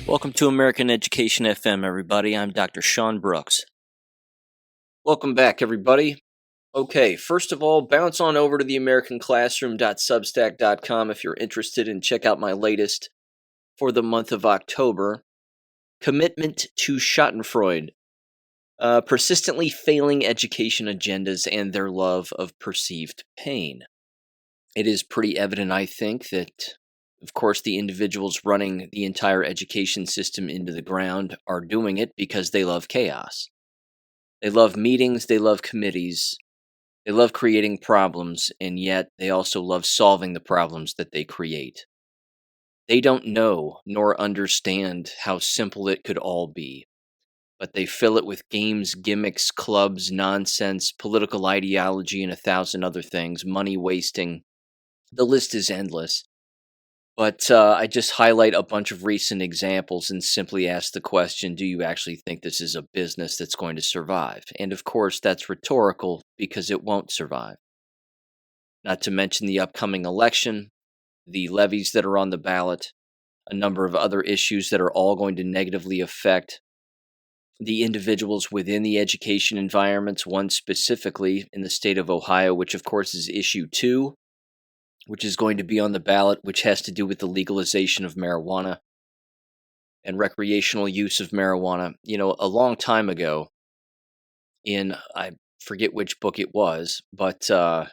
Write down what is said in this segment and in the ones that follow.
Welcome to American Education FM, everybody. I'm Dr. Sean Brooks. Welcome back, everybody. Okay, first of all, bounce on over to the americanclassroom.substack.com if you're interested and check out my latest for the month of October, Commitment to Schadenfreude, Persistently Failing Education Agendas and Their Love of Perceived Pain. It is pretty evident, I think, that of course, the individuals running the entire education system into the ground are doing it because they love chaos. They love meetings, they love committees, they love creating problems, and yet they also love solving the problems that they create. They don't know nor understand how simple it could all be, but they fill it with games, gimmicks, clubs, nonsense, political ideology, and 1,000 other things, money wasting. The list is endless. But I just highlight a bunch of recent examples and simply ask the question, do you actually think this is a business that's going to survive? And of course, that's rhetorical because it won't survive. Not to mention the upcoming election, the levies that are on the ballot, a number of other issues that are all going to negatively affect the individuals within the education environments, one specifically in the state of Ohio, which of course is issue 2. Which is going to be on the ballot, which has to do with the legalization of marijuana and recreational use of marijuana. You know, a long time ago, I forget which book it was, but it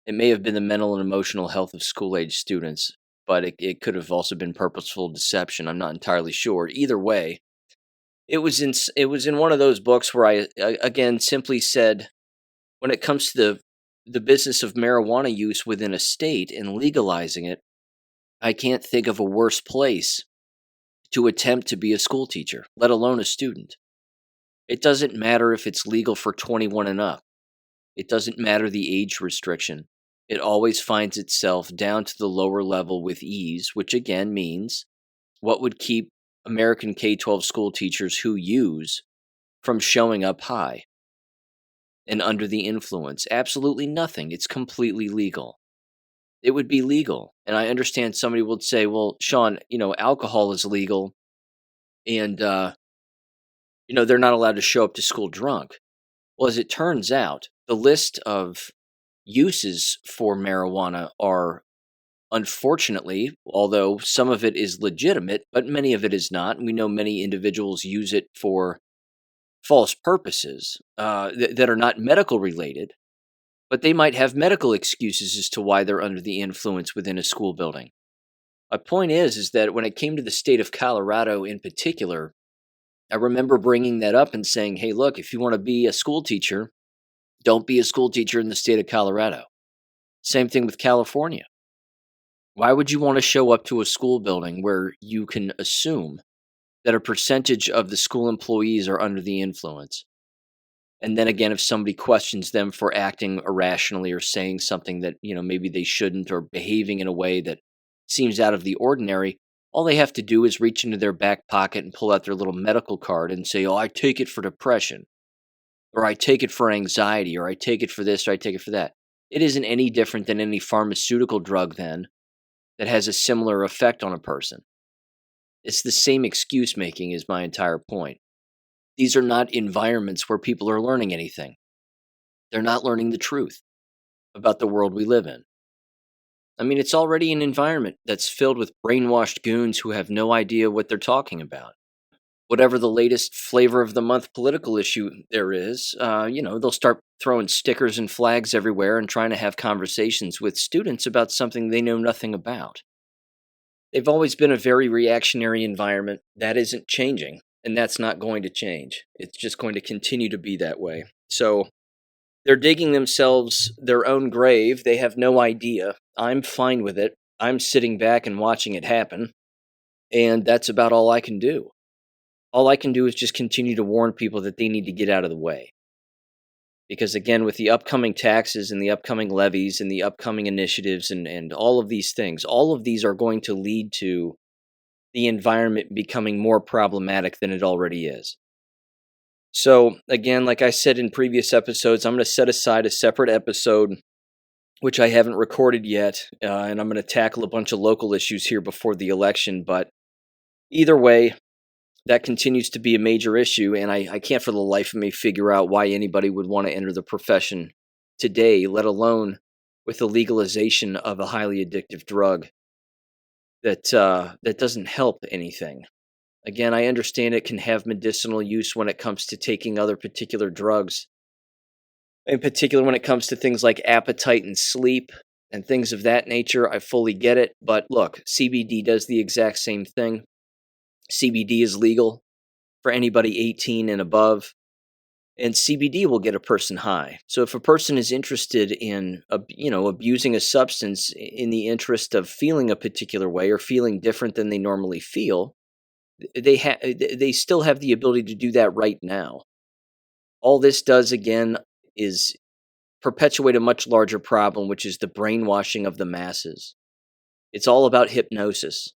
may have been the mental and emotional health of school-age students, but it could have also been purposeful deception. I'm not entirely sure. Either way, it was in one of those books where I again simply said, when it comes to the business of marijuana use within a state and legalizing it, I can't think of a worse place to attempt to be a school teacher, let alone a student. It doesn't matter if it's legal for 21 and up. It doesn't matter the age restriction. It always finds itself down to the lower level with ease, which again means what would keep American K-12 school teachers who use from showing up high and under the influence? Absolutely nothing. It's completely legal. It would be legal. And I understand somebody would say, well, Sean, alcohol is legal and, they're not allowed to show up to school drunk. Well, as it turns out, the list of uses for marijuana are, unfortunately, although some of it is legitimate, but many of it is not. We know many individuals use it for false purposes that are not medical related, but they might have medical excuses as to why they're under the influence within a school building. My point is that when it came to the state of Colorado in particular, I remember bringing that up and saying, hey, look, if you want to be a school teacher, don't be a school teacher in the state of Colorado. Same thing with California. Why would you want to show up to a school building where you can assume that a percentage of the school employees are under the influence? And then again, if somebody questions them for acting irrationally or saying something that, maybe they shouldn't, or behaving in a way that seems out of the ordinary, all they have to do is reach into their back pocket and pull out their little medical card and say, oh, I take it for depression, or I take it for anxiety, or I take it for this, or I take it for that. It isn't any different than any pharmaceutical drug then that has a similar effect on a person. It's the same excuse making is my entire point. These are not environments where people are learning anything. They're not learning the truth about the world we live in. I mean, it's already an environment that's filled with brainwashed goons who have no idea what they're talking about. Whatever the latest flavor of the month political issue there is, they'll start throwing stickers and flags everywhere and trying to have conversations with students about something they know nothing about. They've always been a very reactionary environment. That isn't changing, and that's not going to change. It's just going to continue to be that way. So they're digging themselves their own grave. They have no idea. I'm fine with it. I'm sitting back and watching it happen, and that's about all I can do. All I can do is just continue to warn people that they need to get out of the way. Because again, with the upcoming taxes and the upcoming levies and the upcoming initiatives and all of these things, all of these are going to lead to the environment becoming more problematic than it already is. So again, like I said in previous episodes, I'm going to set aside a separate episode, which I haven't recorded yet, and I'm going to tackle a bunch of local issues here before the election. But Either way, that continues to be a major issue, and I can't for the life of me figure out why anybody would want to enter the profession today, let alone with the legalization of a highly addictive drug that doesn't help anything. Again, I understand it can have medicinal use when it comes to taking other particular drugs, in particular when it comes to things like appetite and sleep and things of that nature. I fully get it, but look, CBD does the exact same thing. CBD is legal for anybody 18 and above, and CBD will get a person high. So if a person is interested in, abusing a substance in the interest of feeling a particular way or feeling different than they normally feel, they still have the ability to do that right now. All this does again is perpetuate a much larger problem, which is the brainwashing of the masses. It's all about hypnosis.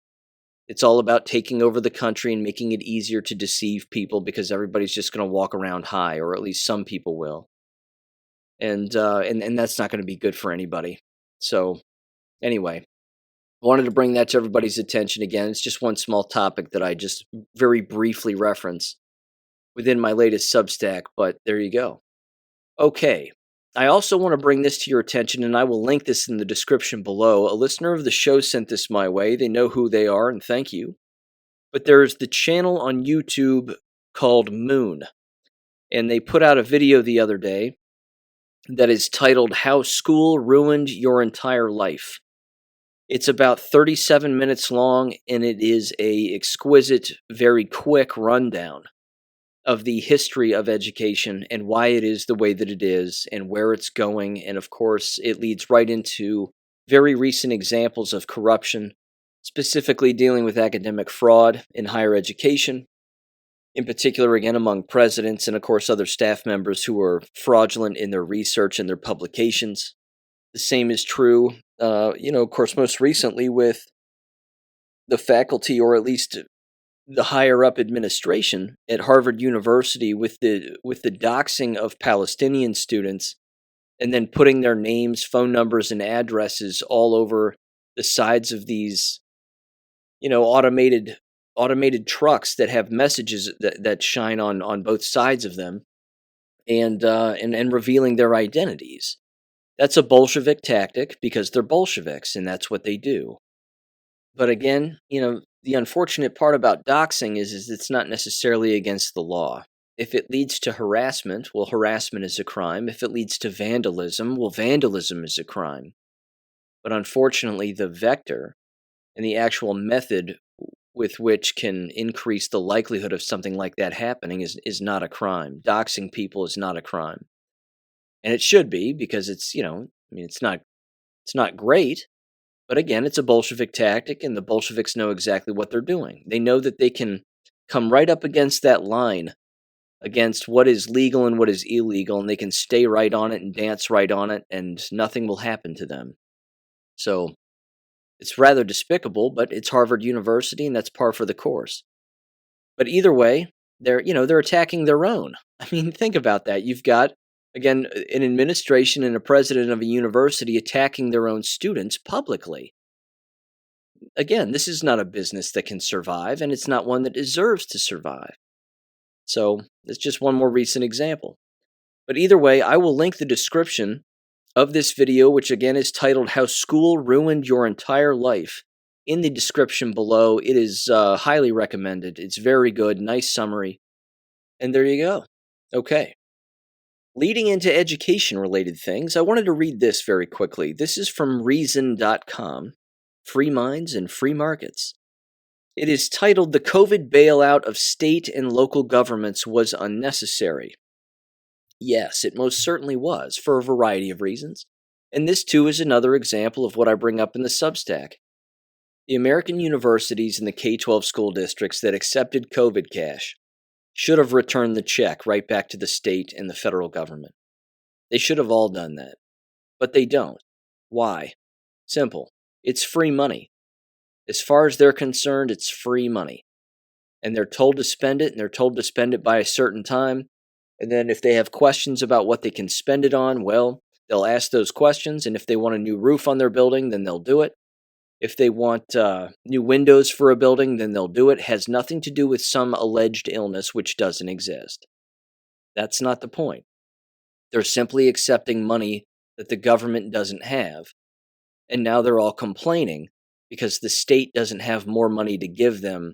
It's all about taking over the country and making it easier to deceive people because everybody's just going to walk around high, or at least some people will. And that's not going to be good for anybody. So anyway, I wanted to bring that to everybody's attention again. It's just one small topic that I just very briefly reference within my latest Substack, but there you go. Okay. I also want to bring this to your attention, and I will link this in the description below. A listener of the show sent this my way. They know who they are, and thank you. But there's the channel on YouTube called Moon, and they put out a video the other day that is titled How School Ruined Your Entire Life. It's about 37 minutes long, and it is a exquisite, very quick rundown of the history of education and why it is the way that it is and where it's going. And of course, it leads right into very recent examples of corruption, specifically dealing with academic fraud in higher education, in particular, again, among presidents and, of course, other staff members who are fraudulent in their research and their publications. The same is true, of course, most recently with the faculty, or at least the higher up administration at Harvard University, with the doxing of Palestinian students and then putting their names, phone numbers, and addresses all over the sides of these, automated trucks that have messages that shine on both sides of them, and revealing their identities. That's a Bolshevik tactic because they're Bolsheviks and that's what they do. But again, the unfortunate part about doxing is it's not necessarily against the law. If it leads to harassment, well, harassment is a crime. If it leads to vandalism, well, vandalism is a crime. But unfortunately, the vector and the actual method with which can increase the likelihood of something like that happening is not a crime. Doxing people is not a crime. And it should be, because it's, it's not great. But again, it's a Bolshevik tactic, and the Bolsheviks know exactly what they're doing. They know that they can come right up against that line, against what is legal and what is illegal, and they can stay right on it and dance right on it, and nothing will happen to them. So it's rather despicable, but it's Harvard University, and that's par for the course. But either way, they're attacking their own. I mean, think about that. You've got, again, an administration and a president of a university attacking their own students publicly. Again, this is not a business that can survive, and it's not one that deserves to survive. So, it's just one more recent example. But either way, I will link the description of this video, which again is titled How School Ruined Your Entire Life, in the description below. It is highly recommended. It's very good, nice summary. And there you go. Okay. Leading into education-related things, I wanted to read this very quickly. This is from Reason.com, Free Minds and Free Markets. It is titled, The COVID Bailout of State and Local Governments Was Unnecessary. Yes, it most certainly was, for a variety of reasons. And this, too, is another example of what I bring up in the Substack. The American universities and the K-12 school districts that accepted COVID cash should have returned the check right back to the state and the federal government. They should have all done that. But they don't. Why? Simple. It's free money. As far as they're concerned, it's free money. And they're told to spend it, and they're told to spend it by a certain time. And then if they have questions about what they can spend it on, well, they'll ask those questions, and if they want a new roof on their building, then they'll do it. If they want new windows for a building, then they'll do it. Has nothing to do with some alleged illness which doesn't exist. That's not the point. They're simply accepting money that the government doesn't have. And now they're all complaining because the state doesn't have more money to give them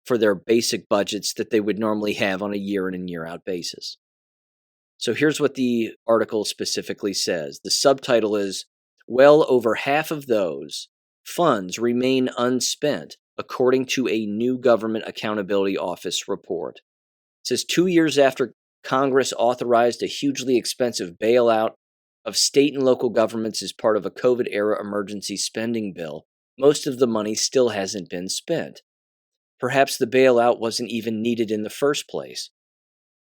for their basic budgets that they would normally have on a year in and year out basis. So here's what the article specifically says. The subtitle is, well over half of those funds remain unspent, according to a new Government Accountability Office report. It says 2 years after Congress authorized a hugely expensive bailout of state and local governments as part of a COVID-era emergency spending bill, most of the money still hasn't been spent. Perhaps the bailout wasn't even needed in the first place.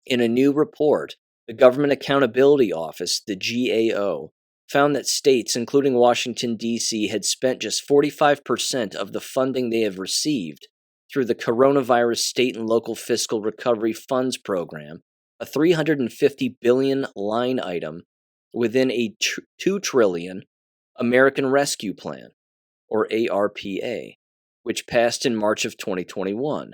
In a new report, the Government Accountability Office, the GAO, found that states, including Washington, D.C., had spent just 45% of the funding they have received through the Coronavirus State and Local Fiscal Recovery Funds Program, a $350 billion line item within a $2 trillion American Rescue Plan, or ARPA, which passed in March of 2021.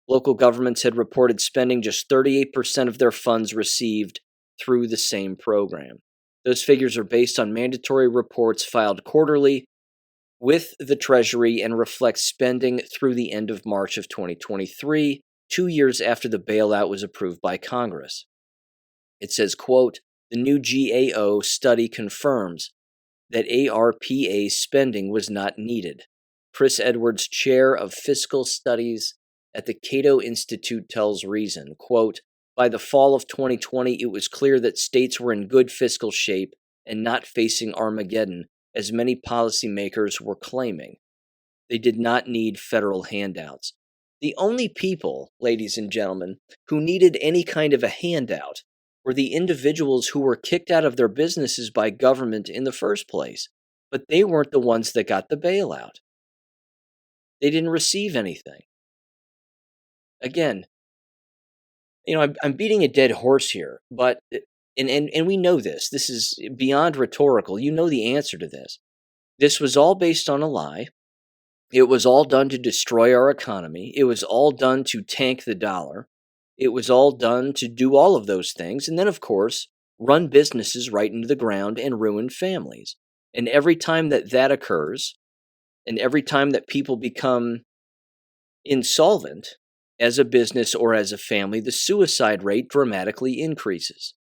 Local governments had reported spending just 38% of their funds received through the same program. Those figures are based on mandatory reports filed quarterly with the Treasury and reflect spending through the end of March of 2023, 2 years after the bailout was approved by Congress. It says, quote, the new GAO study confirms that ARPA spending was not needed. Chris Edwards, chair of fiscal studies at the Cato Institute, tells Reason, quote, by the fall of 2020, it was clear that states were in good fiscal shape and not facing Armageddon, as many policymakers were claiming. They did not need federal handouts. The only people, ladies and gentlemen, who needed any kind of a handout were the individuals who were kicked out of their businesses by government in the first place. But they weren't the ones that got the bailout. They didn't receive anything. Again, I'm beating a dead horse here, but and we know this. This is beyond rhetorical. You know the answer to this. This was all based on a lie. It was all done to destroy our economy. It was all done to tank the dollar. It was all done to do all of those things. And then, of course, run businesses right into the ground and ruin families. And every time that occurs, and every time that people become insolvent as a business or as a family, the suicide rate dramatically increases.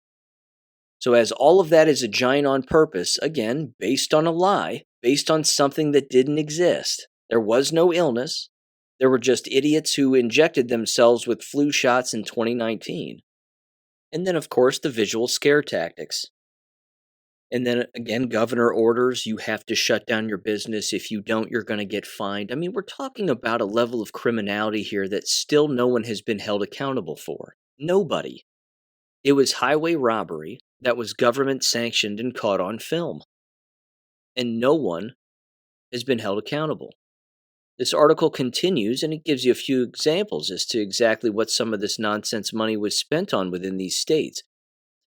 So as all of that is a giant on purpose, again, based on a lie, based on something that didn't exist. There was no illness. There were just idiots who injected themselves with flu shots in 2019. And then, of course, the visual scare tactics. And then, again, governor orders, you have to shut down your business. If you don't, you're going to get fined. I mean, we're talking about a level of criminality here that still no one has been held accountable for. Nobody. It was highway robbery that was government sanctioned and caught on film. And no one has been held accountable. This article continues, and it gives you a few examples as to exactly what some of this nonsense money was spent on within these states.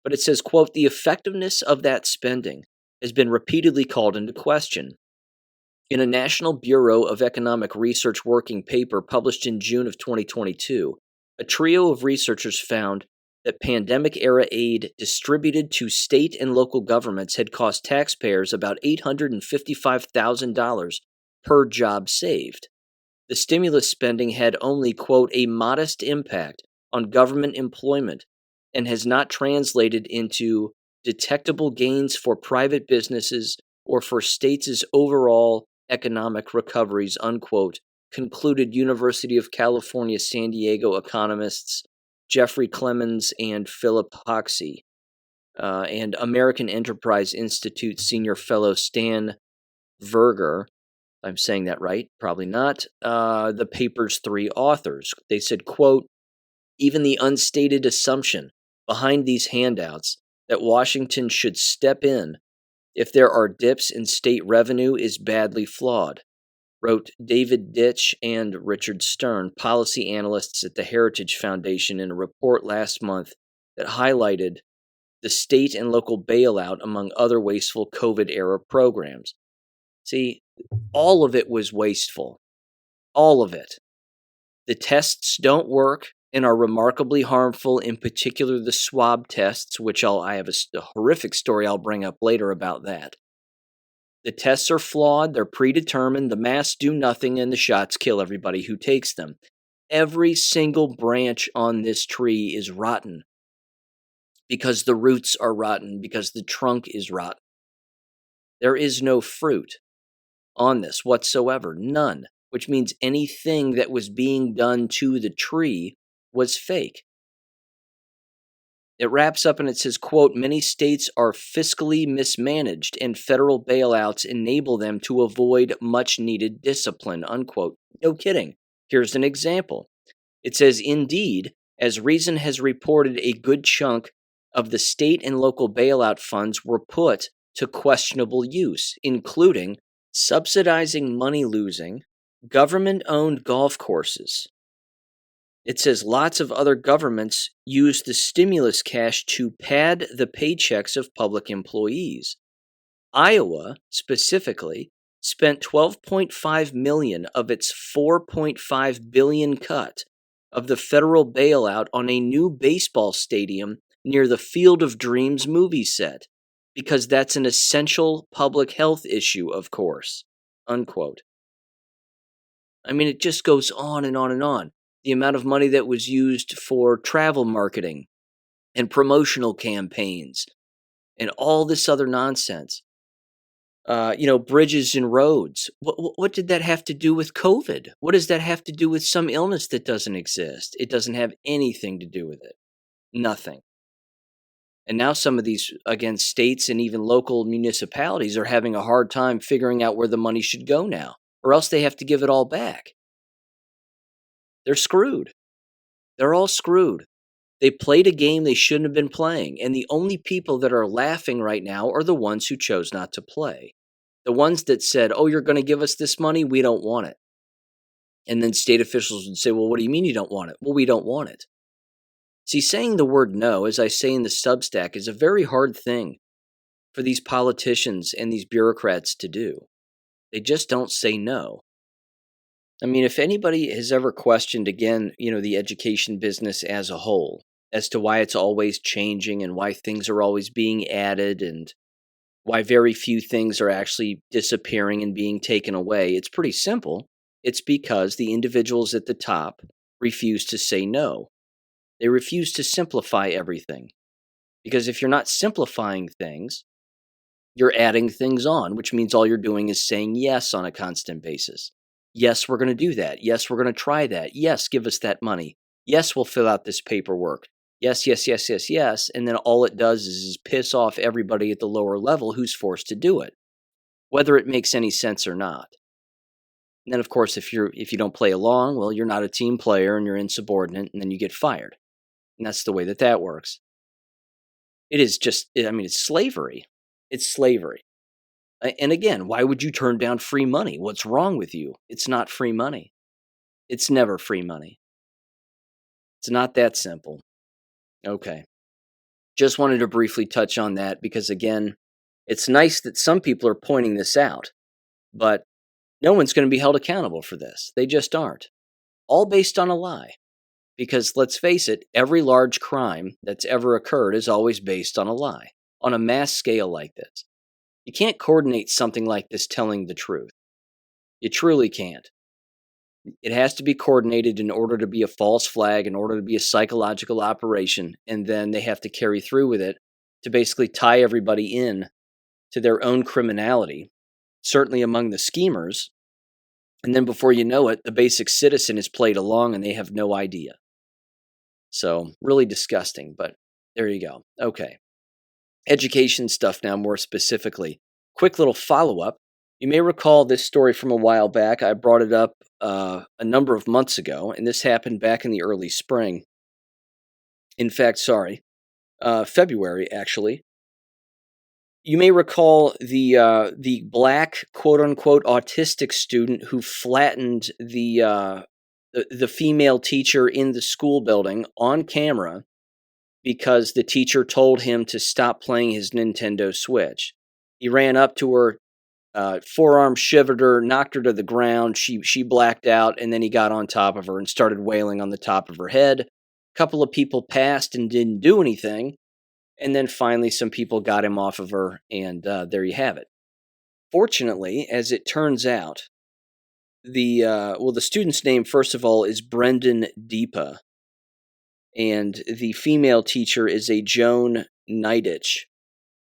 But it says, quote, the effectiveness of that spending has been repeatedly called into question. In a National Bureau of Economic Research working paper published in June of 2022, a trio of researchers found that pandemic-era aid distributed to state and local governments had cost taxpayers about $855,000 per job saved. The stimulus spending had only, quote, a modest impact on government employment and has not translated into detectable gains for private businesses or for states' overall economic recoveries, unquote, concluded University of California, San Diego economists Jeffrey Clemens and Philip Hoxie, and American Enterprise Institute senior fellow Stan Verger. I'm saying that right? Probably not. The paper's three authors. They said, quote, even the unstated assumption behind these handouts that Washington should step in if there are dips in state revenue is badly flawed, wrote David Ditch and Richard Stern, policy analysts at the Heritage Foundation, in a report last month that highlighted the state and local bailout among other wasteful COVID-era programs. See, All of it was wasteful. All of it. The tests don't work and are remarkably harmful, in particular the swab tests, which I have a horrific story I'll bring up later about that. The tests are flawed, they're predetermined, the masks do nothing, and the shots kill everybody who takes them. Every single branch on this tree is rotten because the roots are rotten, because the trunk is rotten. There is no fruit on this whatsoever, none, which means anything that was being done to the tree was fake. It wraps up and it says, quote, many states are fiscally mismanaged and federal bailouts enable them to avoid much needed discipline, unquote. No kidding. Here's an example. It says, indeed, as Reason has reported, a good chunk of the state and local bailout funds were put to questionable use, including subsidizing money-losing, government-owned golf courses. It says lots of other governments use the stimulus cash to pad the paychecks of public employees. Iowa, specifically, spent $12.5 million of its $4.5 billion cut of the federal bailout on a new baseball stadium near the Field of Dreams movie set, because that's an essential public health issue, of course, unquote. I mean, it just goes on and on and on. The amount of money that was used for travel marketing and promotional campaigns and all this other nonsense. Bridges and roads. What did that have to do with COVID? What does that have to do with some illness that doesn't exist? It doesn't have anything to do with it. Nothing. And now some of these, again, states and even local municipalities are having a hard time figuring out where the money should go now, or else they have to give it all back. They're screwed. They're all screwed. They played a game they shouldn't have been playing, and the only people that are laughing right now are the ones who chose not to play. The ones that said, oh, you're going to give us this money? We don't want it. And then state officials would say, well, what do you mean you don't want it? Well, we don't want it. See, saying the word no, as I say in the Substack, is a very hard thing for these politicians and these bureaucrats to do. They just don't say no. I mean, if anybody has ever questioned, again, the education business as a whole, as to why it's always changing and why things are always being added and why very few things are actually disappearing and being taken away, it's pretty simple. It's because the individuals at the top refuse to say no. They refuse to simplify everything. Because if you're not simplifying things, you're adding things on, which means all you're doing is saying yes on a constant basis. Yes, we're going to do that. Yes, we're going to try that. Yes, give us that money. Yes, we'll fill out this paperwork. Yes, yes, yes, yes, yes. And then all it does is piss off everybody at the lower level who's forced to do it, whether it makes any sense or not. And then, of course, if you don't play along, well, you're not a team player and you're insubordinate, and then you get fired. And that's the way that works. It is just, it's slavery. It's slavery. And again, why would you turn down free money? What's wrong with you? It's not free money. It's never free money. It's not that simple. Okay. Just wanted to briefly touch on that because, again, it's nice that some people are pointing this out, but no one's going to be held accountable for this. They just aren't. All based on a lie. Because let's face it, every large crime that's ever occurred is always based on a lie, on a mass scale like this. You can't coordinate something like this telling the truth. You truly can't. It has to be coordinated in order to be a false flag, in order to be a psychological operation, and then they have to carry through with it to basically tie everybody in to their own criminality, certainly among the schemers, and then before you know it, the basic citizen is played along and they have no idea. So, really disgusting, but there you go. Okay. Education stuff now, more specifically. Quick little follow-up. You may recall this story from a while back. I brought it up a number of months ago, and this happened back in the early spring. In fact, February, actually. You may recall the black, quote-unquote, autistic student who flattened the female teacher in the school building on camera because the teacher told him to stop playing his Nintendo Switch. He ran up to her, forearm shivered her, knocked her to the ground. She blacked out, and then he got on top of her and started wailing on the top of her head. A couple of people passed and didn't do anything, and then finally some people got him off of her, and there you have it. Fortunately, as it turns out, the student's name, first of all, is Brendan Deepa, and the female teacher is a Joan Niditch.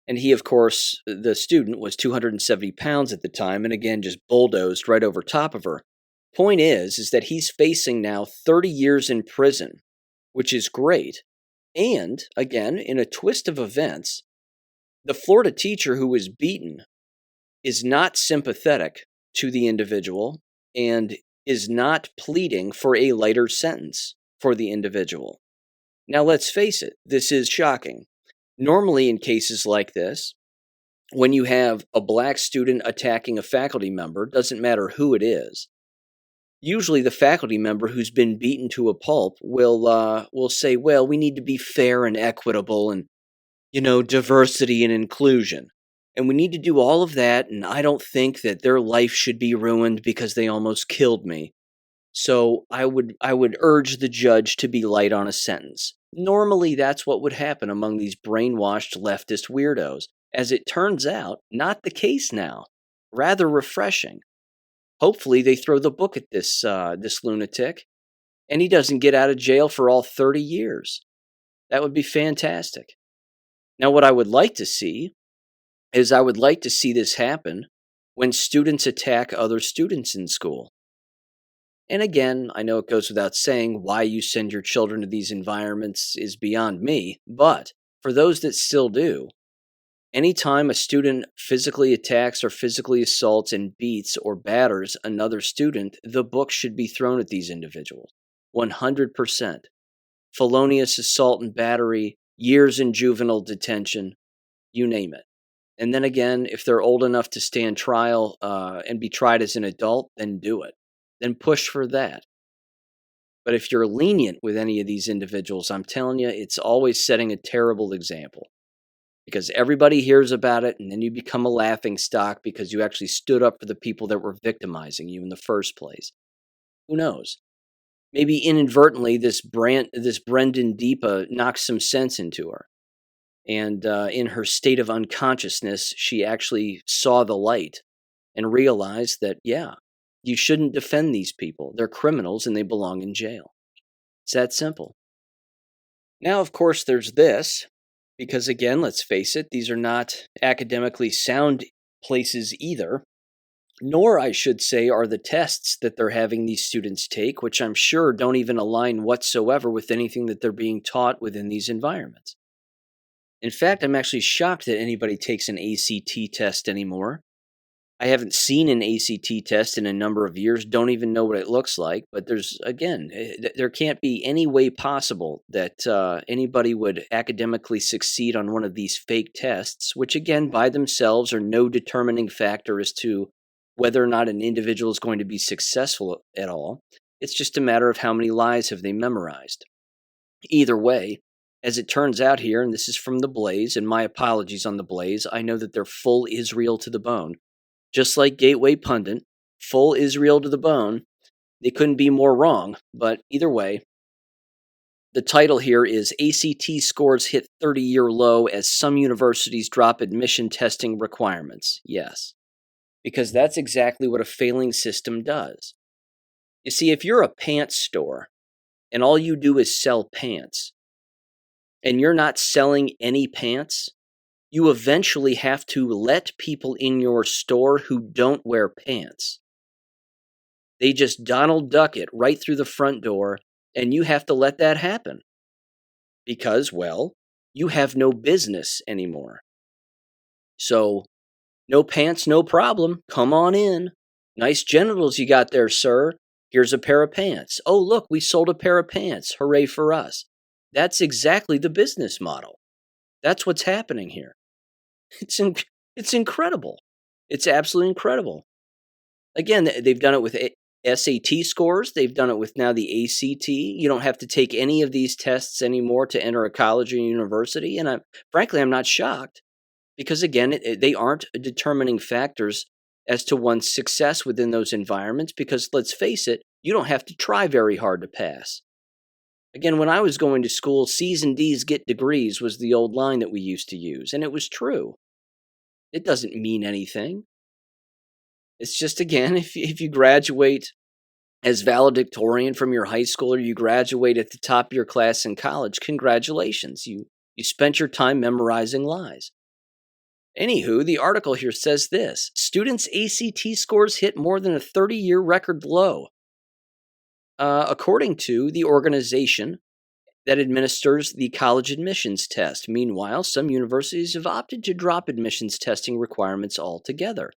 And he, of course, the student was 270 pounds at the time, and again, just bulldozed right over top of her. Point is that he's facing now 30 years in prison, which is great. And, again, in a twist of events, the Florida teacher who was beaten is not sympathetic to the individual and is not pleading for a lighter sentence for the individual. Now, let's face it, this is shocking. Normally, in cases like this, when you have a black student attacking a faculty member, doesn't matter who it is, usually the faculty member who's been beaten to a pulp will say, well, we need to be fair and equitable and, diversity and inclusion. And we need to do all of that, and I don't think that their life should be ruined because they almost killed me. So I would urge the judge to be light on a sentence. Normally, that's what would happen among these brainwashed leftist weirdos. As it turns out, not the case now. Rather refreshing. Hopefully, they throw the book at this lunatic, and he doesn't get out of jail for all 30 years. That would be fantastic. Now, what I would like to see is I would like to see this happen when students attack other students in school. And again, I know it goes without saying why you send your children to these environments is beyond me, but for those that still do, anytime a student physically attacks or physically assaults and beats or batters another student, the book should be thrown at these individuals. 100%. Felonious assault and battery, years in juvenile detention, you name it. And then again, if they're old enough to stand trial and be tried as an adult, then do it. Then push for that. But if you're lenient with any of these individuals, I'm telling you, it's always setting a terrible example. Because everybody hears about it, and then you become a laughingstock because you actually stood up for the people that were victimizing you in the first place. Who knows? Maybe inadvertently, this Brendan Deepa knocked some sense into her. And in her state of unconsciousness, she actually saw the light and realized that, yeah, you shouldn't defend these people. They're criminals and they belong in jail. It's that simple. Now, of course, there's this, because again, let's face it, these are not academically sound places either, nor, I should say, are the tests that they're having these students take, which I'm sure don't even align whatsoever with anything that they're being taught within these environments. In fact, I'm actually shocked that anybody takes an ACT test anymore. I haven't seen an ACT test in a number of years, don't even know what it looks like, but there can't be any way possible that anybody would academically succeed on one of these fake tests, which again, by themselves are no determining factor as to whether or not an individual is going to be successful at all. It's just a matter of how many lies have they memorized. Either way, as it turns out here, and this is from The Blaze, and my apologies on The Blaze, I know that they're full Israel to the bone. Just like Gateway Pundit, full Israel to the bone. They couldn't be more wrong, but either way, the title here is ACT Scores Hit 30-Year Low as Some Universities Drop Admission Testing Requirements. Yes, because that's exactly what a failing system does. You see, if you're a pants store, and all you do is sell pants, and you're not selling any pants, you eventually have to let people in your store who don't wear pants. They just Donald Duck it right through the front door, and you have to let that happen. Because, well, you have no business anymore. So, no pants, no problem. Come on in. Nice genitals you got there, sir. Here's a pair of pants. Oh, look, we sold a pair of pants. Hooray for us. That's exactly the business model. That's what's happening here. It's incredible. It's absolutely incredible. Again, they've done it with SAT scores. They've done it with now the ACT. You don't have to take any of these tests anymore to enter a college or university. And frankly, I'm not shocked because, again, they aren't determining factors as to one's success within those environments because, let's face it, you don't have to try very hard to pass. Again, when I was going to school, C's and D's get degrees was the old line that we used to use, and it was true. It doesn't mean anything. It's just, again, if you graduate as valedictorian from your high school or you graduate at the top of your class in college, congratulations. You spent your time memorizing lies. Anywho, the article here says this: students' ACT scores hit more than a 30-year record low. According to the organization that administers the college admissions test. Meanwhile, some universities have opted to drop admissions testing requirements altogether.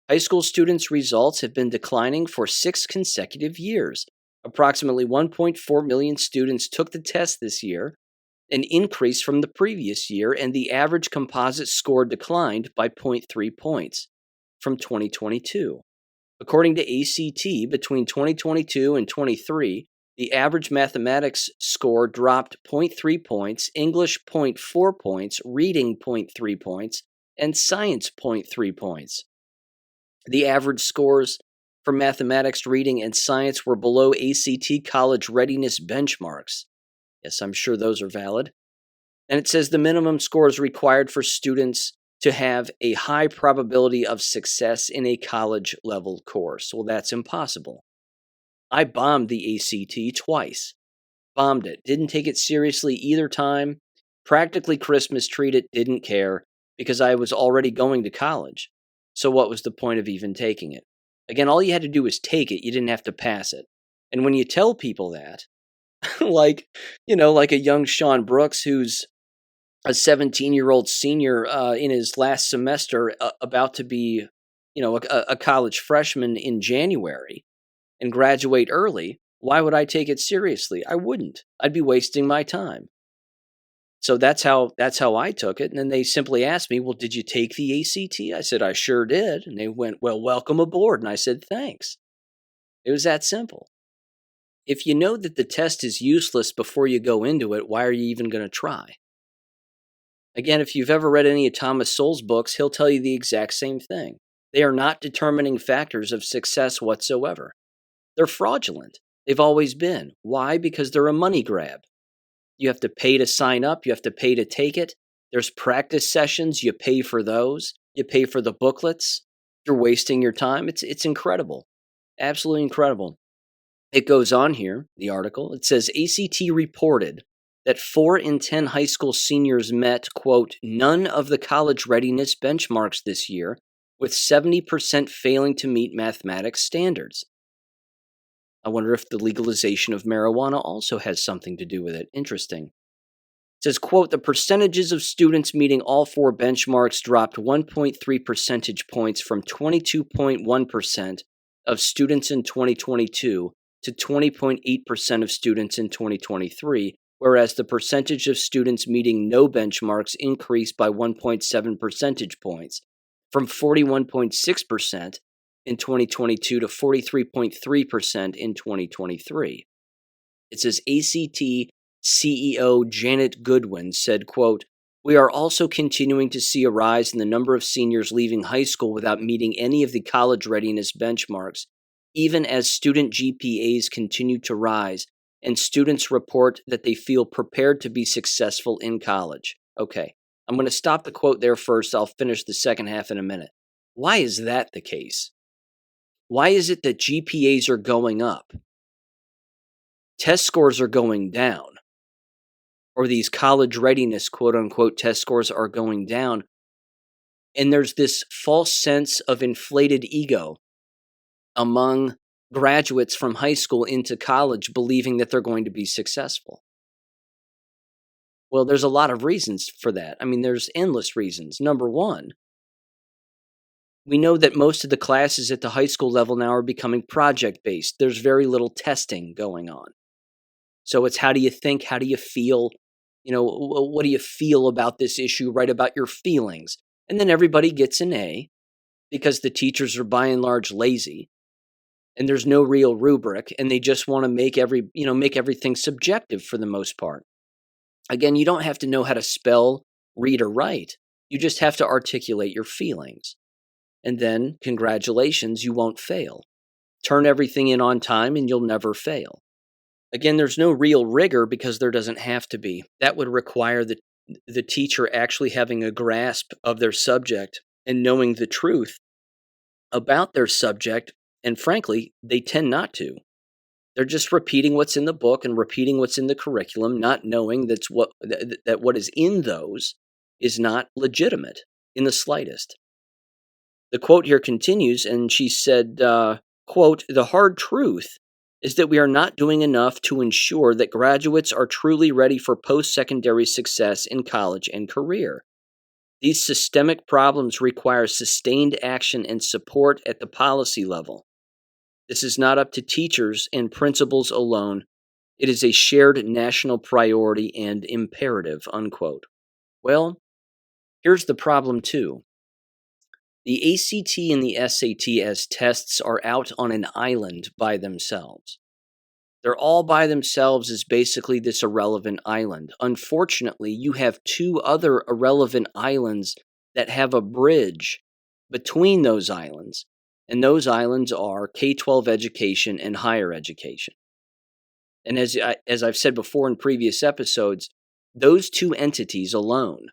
High school students' results have been declining for 6 consecutive years. Approximately 1.4 million students took the test this year, an increase from the previous year, and the average composite score declined by 0.3 points from 2022. According to ACT, between 2022 and 23, the average mathematics score dropped 0.3 points, English 0.4 points, reading 0.3 points, and science 0.3 points. The average scores for mathematics, reading, and science were below ACT college readiness benchmarks. Yes, I'm sure those are valid. And it says the minimum scores required for students to have a high probability of success in a college-level course. Well, that's impossible. I bombed the ACT twice. Bombed it. Didn't take it seriously either time. Practically Christmas treat it. Didn't care because I was already going to college. So what was the point of even taking it? Again, all you had to do was take it. You didn't have to pass it. And when you tell people that, like a young Sean Brooks who's a 17-year-old senior in his last semester about to be, a college freshman in January and graduate early, why would I take it seriously? I wouldn't. I'd be wasting my time. So that's how I took it. And then they simply asked me, well, did you take the ACT? I said, I sure did. And they went, well, welcome aboard. And I said, thanks. It was that simple. If you know that the test is useless before you go into it, why are you even going to try? Again, if you've ever read any of Thomas Sowell's books, he'll tell you the exact same thing. They are not determining factors of success whatsoever. They're fraudulent. They've always been. Why? Because they're a money grab. You have to pay to sign up. You have to pay to take it. There's practice sessions. You pay for those. You pay for the booklets. You're wasting your time. It's incredible. Absolutely incredible. It goes on here, the article. It says ACT reported that 4 in 10 high school seniors met, quote, none of the college readiness benchmarks this year, with 70% failing to meet mathematics standards. I wonder if the legalization of marijuana also has something to do with it. Interesting. It says, quote, the percentages of students meeting all 4 benchmarks dropped 1.3 percentage points from 22.1% of students in 2022 to 20.8% of students in 2023, whereas the percentage of students meeting no benchmarks increased by 1.7 percentage points from 41.6% in 2022 to 43.3% in 2023. It says ACT CEO Janet Goodwin said, quote, we are also continuing to see a rise in the number of seniors leaving high school without meeting any of the college readiness benchmarks, even as student GPAs continue to rise and students report that they feel prepared to be successful in college. Okay, I'm going to stop the quote there first. I'll finish the second half in a minute. Why is that the case? Why is it that GPAs are going up? Test scores are going down. Or these college readiness, quote-unquote, test scores are going down. And there's this false sense of inflated ego among graduates from high school into college believing that they're going to be successful. Well, there's a lot of reasons for that. I mean, there's endless reasons. Number one, we know that most of the classes at the high school level now are becoming project-based. There's very little testing going on. So it's how do you think? How do you feel? What do you feel about this issue? Write about your feelings. And then everybody gets an A because the teachers are by and large lazy and there's no real rubric and they just want to make everything subjective for the most part. Again, you don't have to know how to spell, read, or write. You just have to articulate your feelings. and then, congratulations, you won't fail. Turn everything in on time and you'll never fail. Again, there's no real rigor because there doesn't have to be. That would require the teacher actually having a grasp of their subject and knowing the truth about their subject, and frankly, they tend not to. They're just repeating what's in the book and repeating what's in the curriculum, not knowing that what is in those is not legitimate in the slightest. The quote here continues, and she said, quote, "The hard truth is that we are not doing enough to ensure that graduates are truly ready for post-secondary success in college and career. These systemic problems require sustained action and support at the policy level. This is not up to teachers and principals alone. It is a shared national priority and imperative," unquote. Well, here's the problem too. The ACT and the SAT as tests are out on an island by themselves. They're all by themselves as basically this irrelevant island. Unfortunately, you have two other irrelevant islands that have a bridge between those islands, and those islands are K-12 education and higher education. And as I've said before in previous episodes, those two entities alone,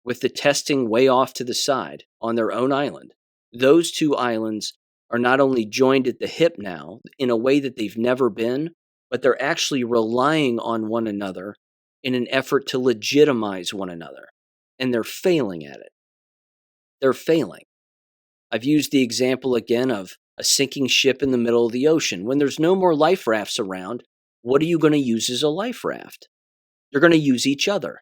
with the testing way off to the side on their own island, those two islands are not only joined at the hip now in a way that they've never been, but they're actually relying on one another in an effort to legitimize one another. And they're failing at it. They're failing. I've used the example again of a sinking ship in the middle of the ocean. When there's no more life rafts around, what are you going to use as a life raft? You're going to use each other.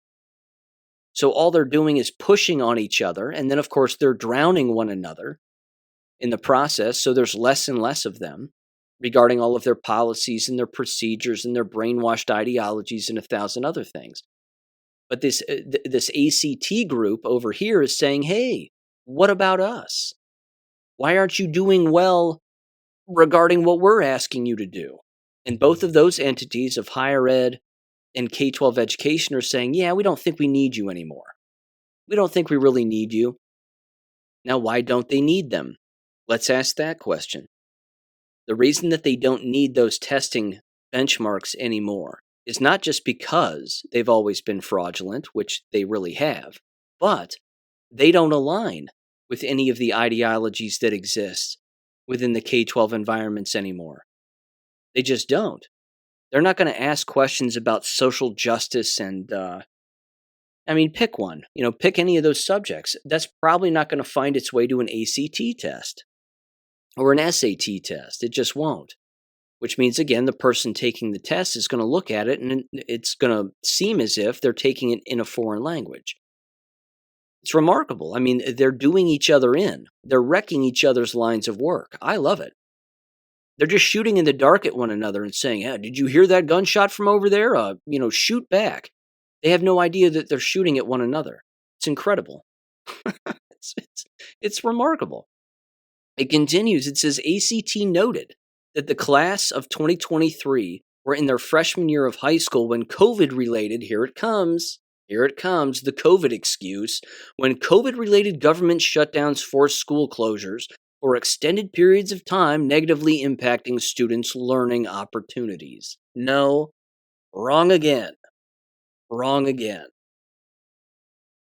So all they're doing is pushing on each other, and then of course they're drowning one another in the process, so there's less and less of them regarding all of their policies and their procedures and their brainwashed ideologies and 1,000 other things. But this ACT group over here is saying, hey, what about us? Why aren't you doing well regarding what we're asking you to do? And both of those entities of higher ed and K-12 education are saying, yeah, we don't think we need you anymore. We don't think we really need you. Now, why don't they need them? Let's ask that question. The reason that they don't need those testing benchmarks anymore is not just because they've always been fraudulent, which they really have, but they don't align with any of the ideologies that exist within the K-12 environments anymore. They just don't. They're not going to ask questions about social justice and, pick one. Pick any of those subjects. That's probably not going to find its way to an ACT test or an SAT test. It just won't. Which means, again, the person taking the test is going to look at it and it's going to seem as if they're taking it in a foreign language. It's remarkable. They're doing each other in. They're wrecking each other's lines of work. I love it. They're just shooting in the dark at one another and saying, hey, did you hear that gunshot from over there? Shoot back. They have no idea that they're shooting at one another. It's incredible. It's remarkable. It continues. It says, ACT noted that the class of 2023 were in their freshman year of high school when COVID-related, here it comes, the COVID excuse, when COVID-related government shutdowns forced school closures for extended periods of time, negatively impacting students' learning opportunities. No, wrong again. Wrong again.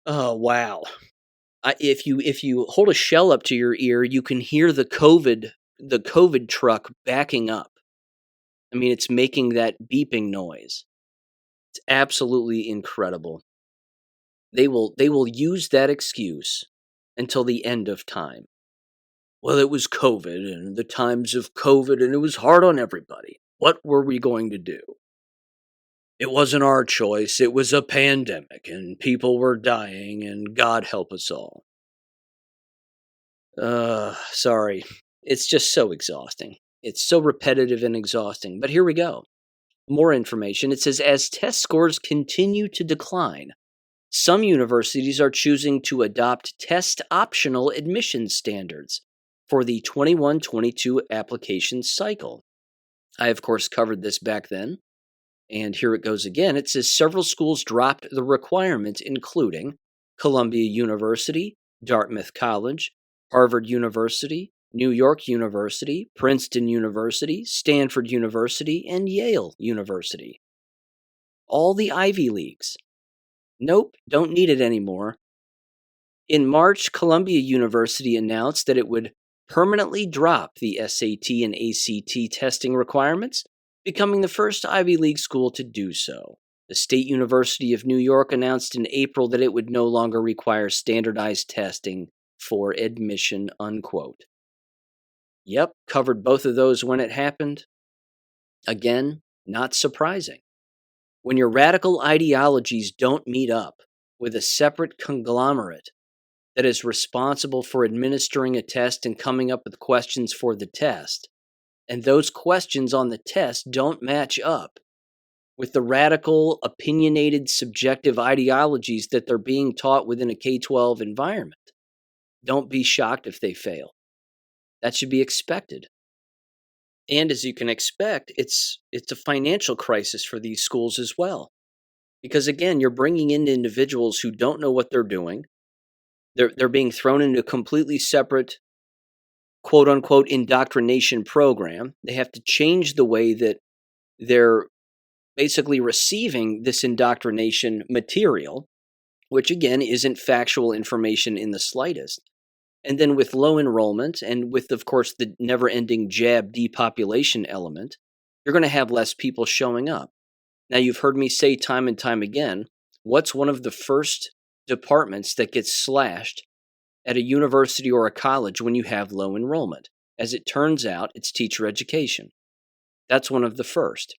Oh, wow. If you hold a shell up to your ear, you can hear the COVID truck backing up. It's making that beeping noise. It's absolutely incredible. They will use that excuse until the end of time. Well, it was COVID and the times of COVID and it was hard on everybody. What were we going to do? It wasn't our choice. It was a pandemic and people were dying and God help us all. Sorry. It's just so exhausting. It's so repetitive and exhausting. But here we go. More information. It says, as test scores continue to decline, some universities are choosing to adopt test-optional admission standards for the 21-22 application cycle. I, of course, covered this back then. And here it goes again. It says several schools dropped the requirement, including Columbia University, Dartmouth College, Harvard University, New York University, Princeton University, Stanford University, and Yale University. All the Ivy Leagues. Nope, don't need it anymore. In March, Columbia University announced that it would permanently drop the SAT and ACT testing requirements, becoming the first Ivy League school to do so. The State University of New York announced in April that it would no longer require standardized testing for admission, unquote. Yep, covered both of those when it happened. Again, not surprising. When your radical ideologies don't meet up with a separate conglomerate that is responsible for administering a test and coming up with questions for the test, and those questions on the test don't match up with the radical, opinionated, subjective ideologies that they're being taught within a K-12 environment, don't be shocked if they fail. That should be expected. And as you can expect, it's a financial crisis for these schools as well. Because again, you're bringing in individuals who don't know what they're doing. They're being thrown into a completely separate, quote-unquote, indoctrination program. They have to change the way that they're basically receiving this indoctrination material, which again isn't factual information in the slightest. And then with low enrollment and with, of course, the never-ending jab depopulation element, you're going to have less people showing up. Now, you've heard me say time and time again, what's one of the first departments that gets slashed at a university or a college when you have low enrollment? As it turns out, it's teacher education. That's one of the first.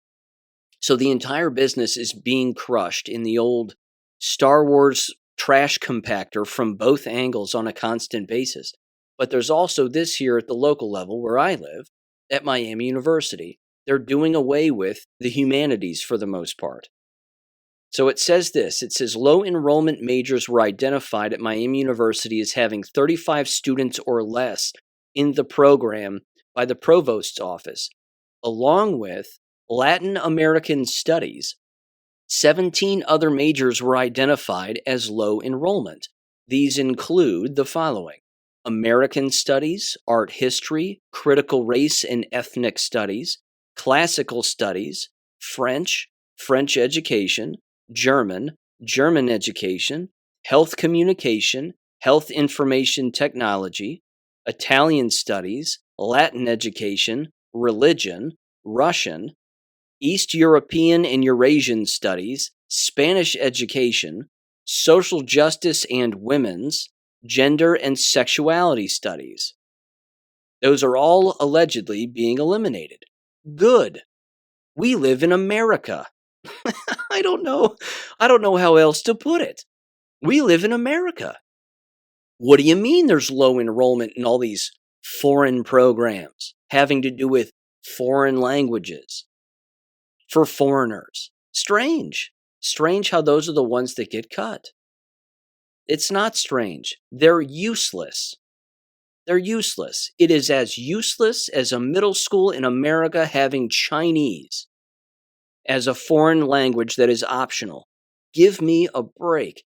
So the entire business is being crushed in the old Star Wars trash compactor from both angles on a constant basis. But there's also this here at the local level where I live, at Miami University. They're doing away with the humanities for the most part. So it says this, it says low enrollment majors were identified at Miami University as having 35 students or less in the program by the provost's office, along with Latin American studies. 17 other majors were identified as low enrollment. These include the following: American Studies, Art History, Critical Race and Ethnic Studies, Classical Studies, French, French Education, German, German Education, Health Communication, Health Information Technology, Italian Studies, Latin Education, Religion, Russian, East European and Eurasian Studies, Spanish Education, Social Justice and Women's, Gender and Sexuality Studies. Those are all allegedly being eliminated. Good. We live in America. I don't know how else to put it. We live in America. What do you mean there's low enrollment in all these foreign programs having to do with foreign languages for foreigners? Strange. Strange how those are the ones that get cut. It's not strange. They're useless. They're useless. It is as useless as a middle school in America having Chinese as a foreign language that is optional. Give me a break.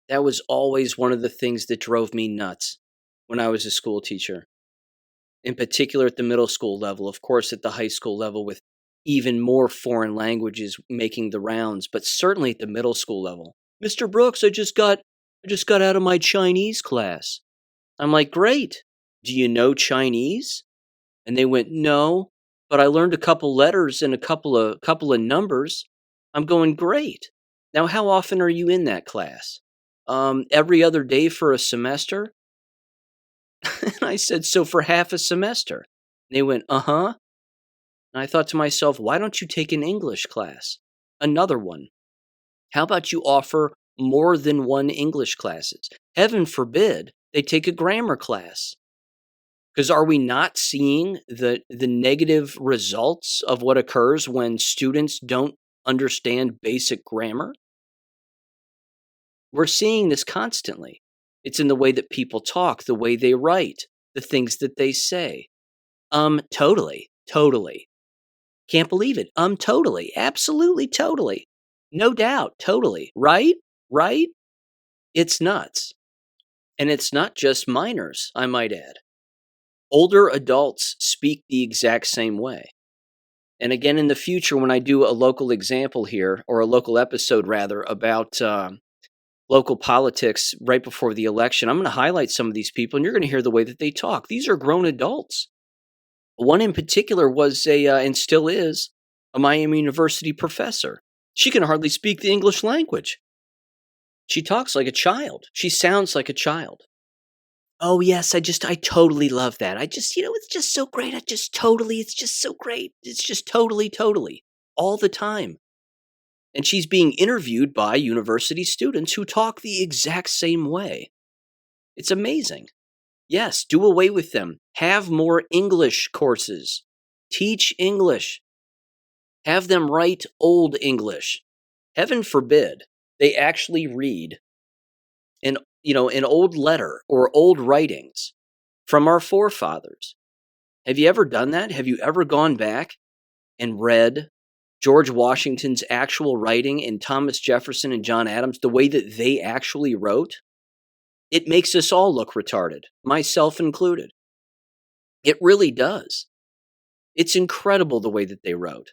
That was always one of the things that drove me nuts when I was a school teacher. In particular at the middle school level, of course at the high school level with even more foreign languages making the rounds, but certainly at the middle school level. Mr. Brooks, I just got out of my Chinese class. I'm like, great. Do you know Chinese? And they went, no, but I learned a couple letters and a couple of numbers. I'm going, great. Now, how often are you in that class? Every other day for a semester? And I said, so for half a semester? And they went, uh-huh. And I thought to myself, why don't you take an English class? Another one. How about you offer more than one English classes? Heaven forbid they take a grammar class. Because are we not seeing the negative results of what occurs when students don't understand basic grammar? We're seeing this constantly. It's in the way that people talk, the way they write, the things that they say. Totally. Can't believe it. Totally. Absolutely, totally. No doubt, totally. Right? It's nuts. And it's not just minors, I might add. Older adults speak the exact same way. And again, in the future, when I do a local example here, or a local episode rather, about local politics right before the election, I'm going to highlight some of these people, and you're going to hear the way that they talk. These are grown adults. One in particular was and still is, a Miami University professor. She can hardly speak the English language. She talks like a child. She sounds like a child. Oh, yes, I totally love that. It's just so great. It's just so great. It's just totally, all the time. And she's being interviewed by university students who talk the exact same way. It's amazing. Yes, do away with them. Have more English courses. Teach English. Have them write Old English. Heaven forbid they actually read an old letter or old writings from our forefathers. Have you ever done that? Have you ever gone back and read George Washington's actual writing and Thomas Jefferson and John Adams, the way that they actually wrote? It makes us all look retarded, myself included. It really does. It's incredible the way that they wrote.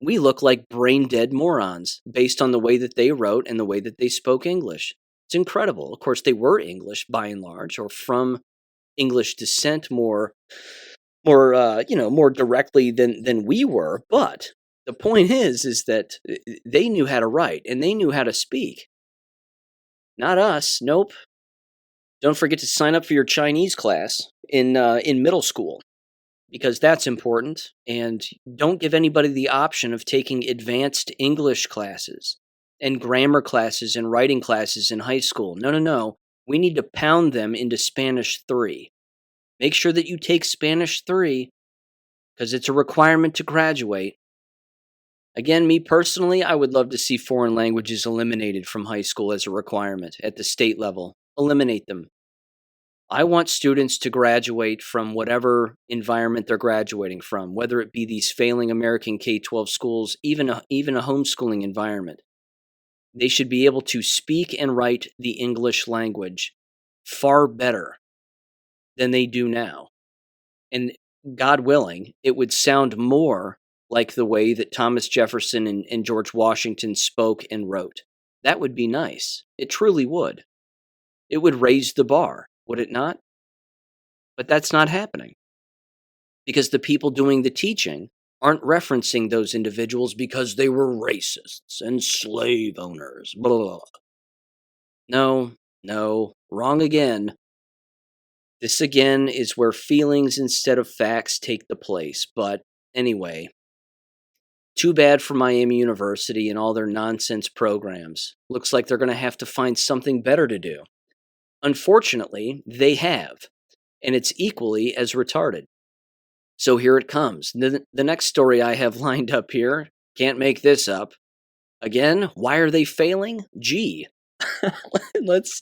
We look like brain-dead morons based on the way that they wrote and the way that they spoke English. It's incredible. Of course, they were English by and large, or from English descent more directly than we were. But the point is that they knew how to write and they knew how to speak. Not us. Nope. Don't forget to sign up for your Chinese class in middle school, because that's important. And don't give anybody the option of taking advanced English classes and grammar classes and writing classes in high school. No. We need to pound them into Spanish 3. Make sure that you take Spanish 3, because it's a requirement to graduate. Again, me personally, I would love to see foreign languages eliminated from high school as a requirement at the state level. Eliminate them. I want students to graduate from whatever environment they're graduating from, whether it be these failing American K-12 schools, even a homeschooling environment. They should be able to speak and write the English language far better than they do now. And God willing, it would sound more like the way that Thomas Jefferson and George Washington spoke and wrote. That would be nice. It truly would. It would raise the bar, would it not? But that's not happening, because the people doing the teaching aren't referencing those individuals because they were racists and slave owners. Blah, blah, blah. No, wrong again. This again is where feelings instead of facts take the place. But anyway, too bad for Miami University and all their nonsense programs. Looks like they're going to have to find something better to do. Unfortunately, they have, and it's equally as retarded. So here it comes. The next story I have lined up here, can't make this up. Again, why are they failing? Gee, let's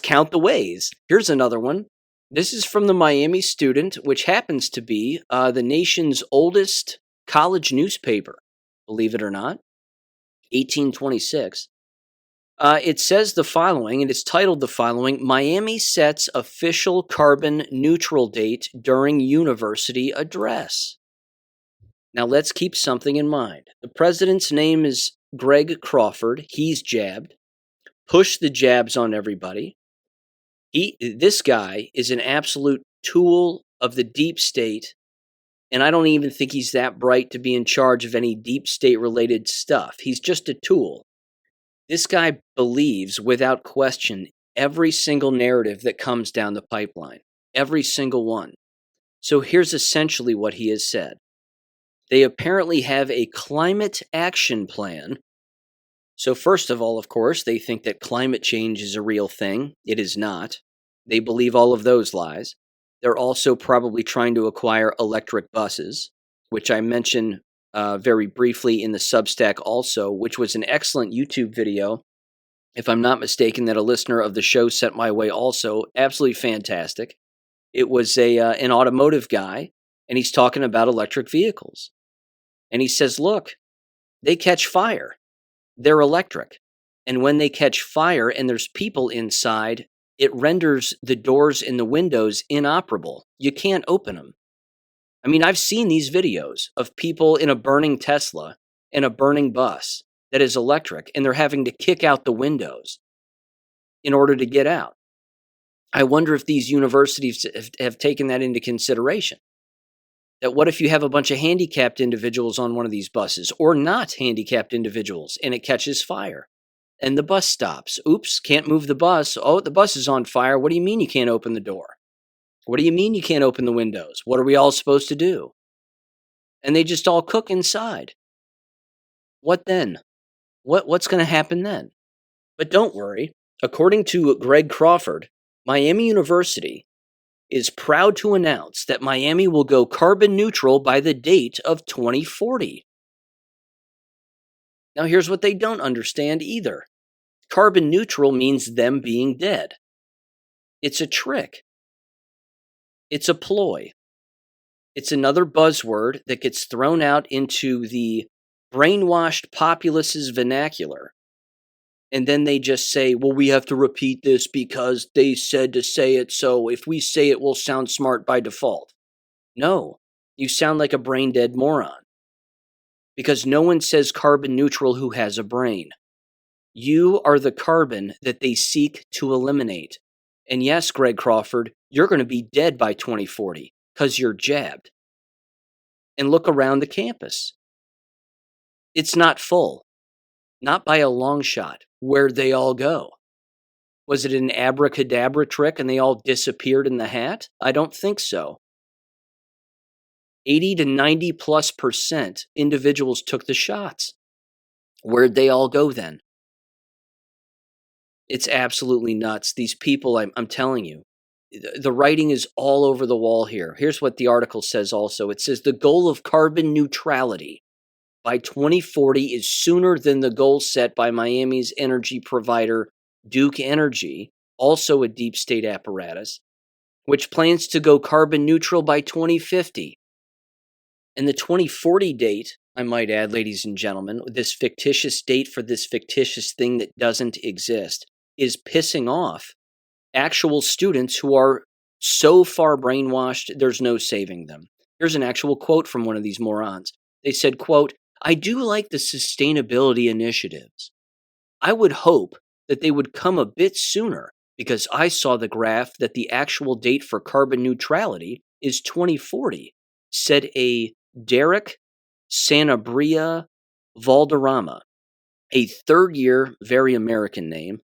count the ways. Here's another one. This is from the Miami Student, which happens to be the nation's oldest college newspaper, believe it or not, 1826. It says the following, and it's titled the following: Miami sets official carbon neutral date during university address. Now let's keep something in mind. The president's name is Greg Crawford. He's jabbed. Push the jabs on everybody. This guy is an absolute tool of the deep state, and I don't even think he's that bright to be in charge of any deep state related stuff. He's just a tool. This guy believes, without question, every single narrative that comes down the pipeline. Every single one. So here's essentially what he has said. They apparently have a climate action plan. So first of all, of course, they think that climate change is a real thing. It is not. They believe all of those lies. They're also probably trying to acquire electric buses, which I mentioned very briefly in the Substack also, which was an excellent YouTube video, if I'm not mistaken, that a listener of the show sent my way also. Absolutely fantastic. It was an automotive guy, and he's talking about electric vehicles. And he says, look, they catch fire. They're electric. And when they catch fire and there's people inside, it renders the doors and the windows inoperable. You can't open them. I mean, I've seen these videos of people in a burning Tesla and a burning bus that is electric, and they're having to kick out the windows in order to get out. I wonder if these universities have taken that into consideration. That what if you have a bunch of handicapped individuals on one of these buses, or not handicapped individuals, and it catches fire and the bus stops? Oops, can't move the bus. Oh, the bus is on fire. What do you mean you can't open the door? What do you mean you can't open the windows? What are we all supposed to do? And they just all cook inside. What then? What's going to happen then? But don't worry. According to Greg Crawford, Miami University is proud to announce that Miami will go carbon neutral by the date of 2040. Now, here's what they don't understand either. Carbon neutral means them being dead. It's a trick. It's a ploy. It's another buzzword that gets thrown out into the brainwashed populace's vernacular. And then they just say, well, we have to repeat this because they said to say it, so if we say it, we'll sound smart by default. No, you sound like a brain-dead moron. Because no one says carbon neutral who has a brain. You are the carbon that they seek to eliminate. And yes, Greg Crawford, you're going to be dead by 2040 because you're jabbed. And look around the campus. It's not full. Not by a long shot. Where'd they all go? Was it an abracadabra trick and they all disappeared in the hat? I don't think so. 80 to 90+% individuals took the shots. Where'd they all go then? It's absolutely nuts. These people, I'm telling you, the writing is all over the wall here. Here's what the article says also. It says the goal of carbon neutrality by 2040 is sooner than the goal set by Miami's energy provider, Duke Energy, also a deep state apparatus, which plans to go carbon neutral by 2050. And the 2040 date, I might add, ladies and gentlemen, this fictitious date for this fictitious thing that doesn't exist, is pissing off actual students who are so far brainwashed, there's no saving them. Here's an actual quote from one of these morons. They said, quote, I do like the sustainability initiatives. I would hope that they would come a bit sooner because I saw the graph that the actual date for carbon neutrality is 2040, said a Derek Sanabria Valderrama, a third-year, very American name,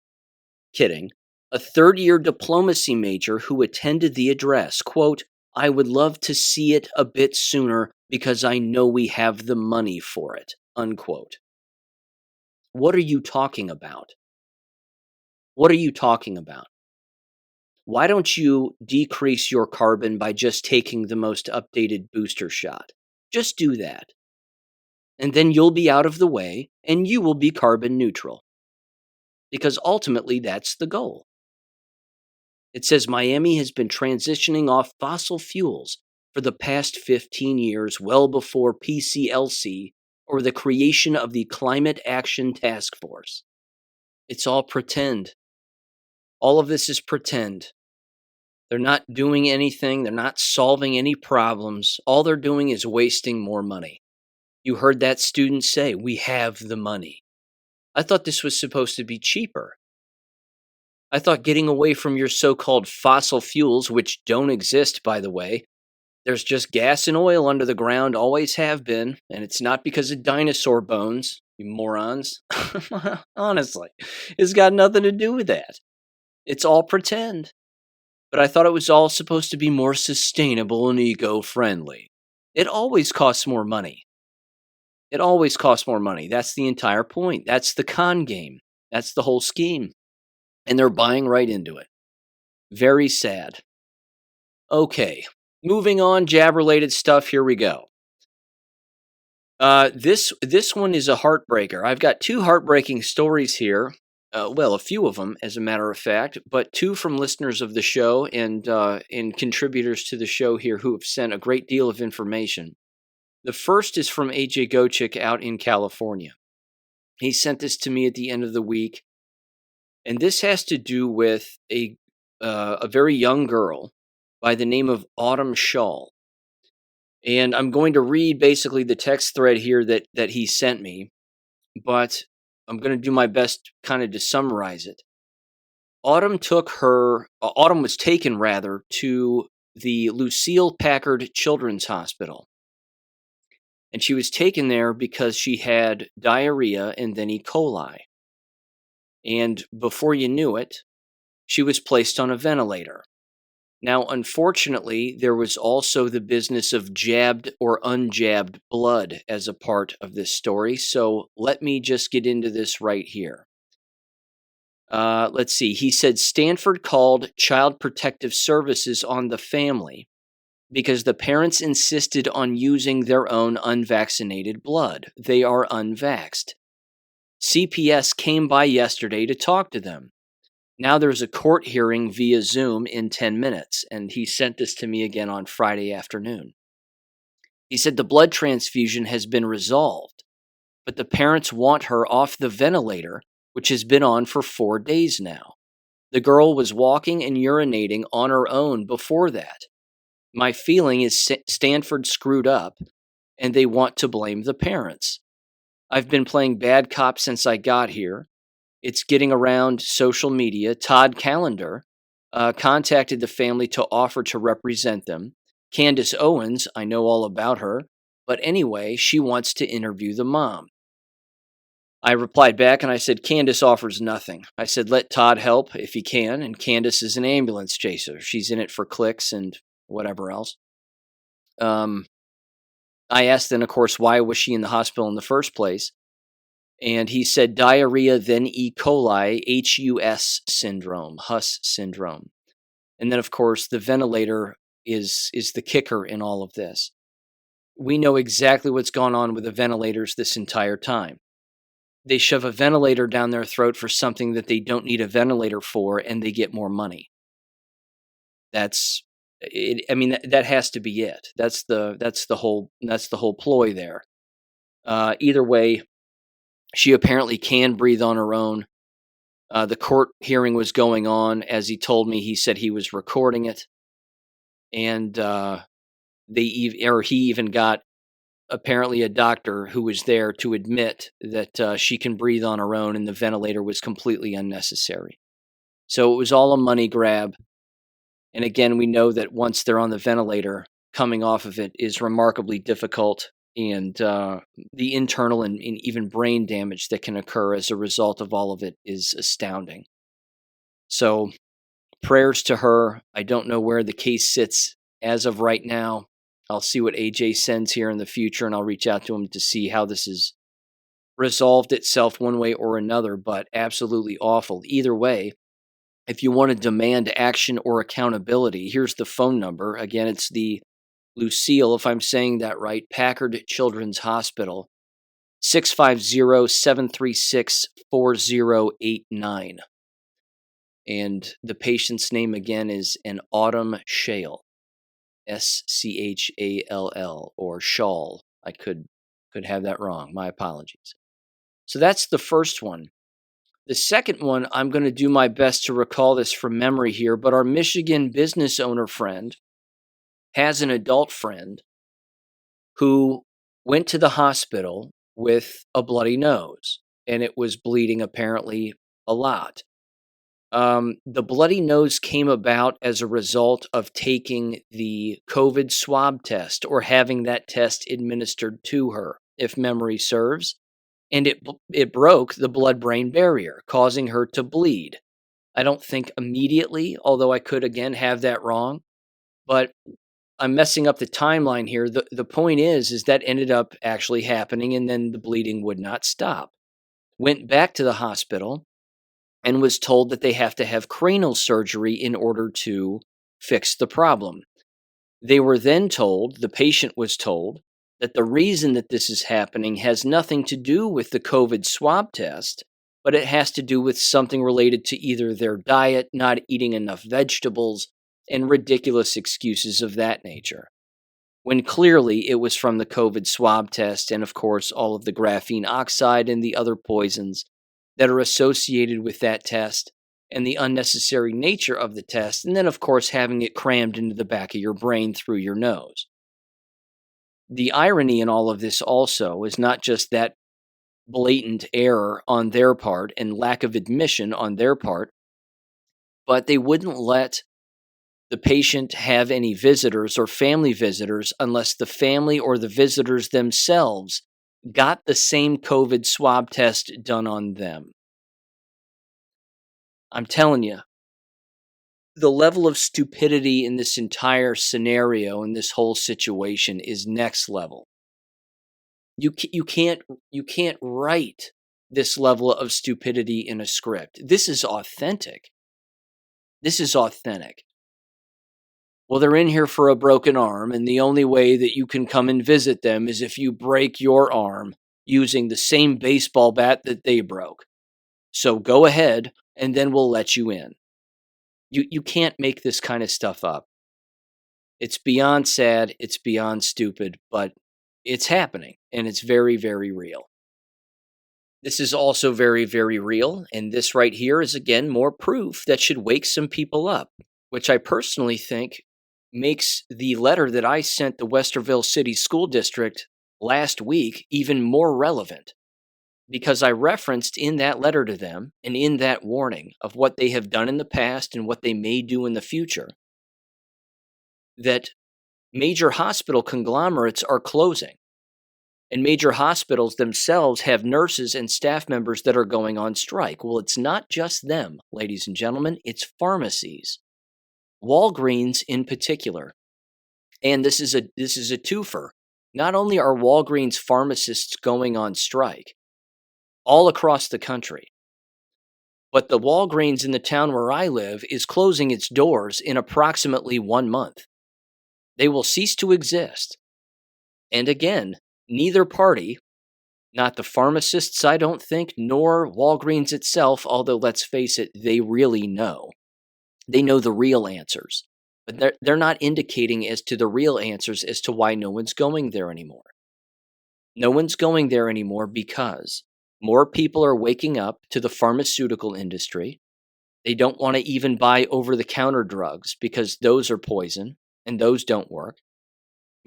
kidding, a third-year diplomacy major who attended the address. Quote, I would love to see it a bit sooner because I know we have the money for it, unquote. What are you talking about? What are you talking about? Why don't you decrease your carbon by just taking the most updated booster shot? Just do that. And then you'll be out of the way and you will be carbon neutral. Because ultimately that's the goal. It says Miami has been transitioning off fossil fuels for the past 15 years, well before PCLC or the creation of the Climate Action Task Force. It's all pretend. All of this is pretend. They're not doing anything. They're not solving any problems. All they're doing is wasting more money. You heard that student say, we have the money. I thought this was supposed to be cheaper. I thought getting away from your so-called fossil fuels, which don't exist, by the way. There's just gas and oil under the ground, always have been, and it's not because of dinosaur bones, you morons. Honestly, it's got nothing to do with that. It's all pretend. But I thought it was all supposed to be more sustainable and eco-friendly. It always costs more money. It always costs more money. That's the entire point. That's the con game. That's the whole scheme. And they're buying right into it. Very sad. Okay, moving on, jab-related stuff. Here we go. This one is a heartbreaker. I've got two heartbreaking stories here. Well, a few of them, as a matter of fact, but two from listeners of the show and contributors to the show here who have sent a great deal of information. The first is from AJ Gochik out in California. He sent this to me at the end of the week. And this has to do with a a very young girl by the name of Autumn Shawl. And I'm going to read basically the text thread here that he sent me, but I'm going to do my best kind of to summarize it. Autumn was taken rather to the Lucille Packard Children's Hospital. And she was taken there because she had diarrhea and then E. coli. And before you knew it, she was placed on a ventilator. Now, unfortunately, there was also the business of jabbed or unjabbed blood as a part of this story. So let me just get into this right here. Let's see. He said Stanford called Child Protective Services on the family because the parents insisted on using their own unvaccinated blood. They are unvaxxed. CPS came by yesterday to talk to them. Now there's a court hearing via Zoom in 10 minutes, and he sent this to me again on Friday afternoon. He said the blood transfusion has been resolved, but the parents want her off the ventilator, which has been on for 4 days now. The girl was walking and urinating on her own before that. My feeling is Stanford screwed up, and they want to blame the parents. I've been playing bad cop since I got here. It's getting around social media. Todd Callender contacted the family to offer to represent them. Candace Owens, I know all about her, but anyway, she wants to interview the mom. I replied back and I said, Candace offers nothing. I said, let Todd help if he can, and Candace is an ambulance chaser. She's in it for clicks and whatever else. I asked then, of course, why was she in the hospital in the first place? And he said diarrhea, then E. coli, HUS syndrome. And then, of course, the ventilator is the kicker in all of this. We know exactly what's gone on with the ventilators this entire time. They shove a ventilator down their throat for something that they don't need a ventilator for, and they get more money. That's it. I mean, that has to be it. That's the whole ploy there. Either way, she apparently can breathe on her own. The court hearing was going on. As he told me, he said he was recording it. And he even got apparently a doctor who was there to admit that she can breathe on her own and the ventilator was completely unnecessary. So it was all a money grab. And again, we know that once they're on the ventilator, coming off of it is remarkably difficult. And the internal and even brain damage that can occur as a result of all of it is astounding. So prayers to her. I don't know where the case sits as of right now. I'll see what AJ sends here in the future, and I'll reach out to him to see how this has resolved itself one way or another, but absolutely awful. Either way, if you want to demand action or accountability, here's the phone number. Again, it's the Lucille, if I'm saying that right, Packard Children's Hospital, 650-736-4089. And the patient's name again is an Autumn Shale, Schall, or Shawl. I could have that wrong. My apologies. So that's the first one. The second one, I'm going to do my best to recall this from memory here, but our Michigan business owner friend has an adult friend who went to the hospital with a bloody nose, and it was bleeding apparently a lot. The bloody nose came about as a result of taking the COVID swab test or having that test administered to her, if memory serves, and it broke the blood-brain barrier, causing her to bleed. I don't think immediately, although I could again have that wrong, but I'm messing up the timeline here. The point is that ended up actually happening, and then the bleeding would not stop. Went back to the hospital and was told that they have to have cranial surgery in order to fix the problem. They were then told, the patient was told, that the reason that this is happening has nothing to do with the COVID swab test, but it has to do with something related to either their diet, not eating enough vegetables, and ridiculous excuses of that nature. When clearly it was from the COVID swab test and, of course, all of the graphene oxide and the other poisons that are associated with that test and the unnecessary nature of the test, and then, of course, having it crammed into the back of your brain through your nose. The irony in all of this also is not just that blatant error on their part and lack of admission on their part, but they wouldn't let the patient have any visitors or family visitors unless the family or the visitors themselves got the same COVID swab test done on them. I'm telling you, the level of stupidity in this entire scenario, in this whole situation, is next level. You can't write this level of stupidity in a script. This is authentic. This is authentic. Well, they're in here for a broken arm, and the only way that you can come and visit them is if you break your arm using the same baseball bat that they broke. So go ahead, and then we'll let you in. You can't make this kind of stuff up. It's beyond sad, it's beyond stupid, but it's happening, and it's very, very real. This is also very, very real, and this right here is, again, more proof that should wake some people up, which I personally think makes the letter that I sent the Westerville City School District last week even more relevant, because I referenced in that letter to them and in that warning of what they have done in the past and what they may do in the future, that major hospital conglomerates are closing. And major hospitals themselves have nurses and staff members that are going on strike. Well, it's not just them, ladies and gentlemen. It's pharmacies. Walgreens in particular. And this is a twofer. Not only are Walgreens pharmacists going on strike all across the country, but the Walgreens in the town where I live is closing its doors in approximately 1 month. They will cease to exist. And again, neither party, not the pharmacists, I don't think, nor Walgreens itself, although let's face it, they really know. They know the real answers, but they're not indicating as to the real answers as to why no one's going there anymore. No one's going there anymore because more people are waking up to the pharmaceutical industry. They don't want to even buy over-the-counter drugs because those are poison and those don't work.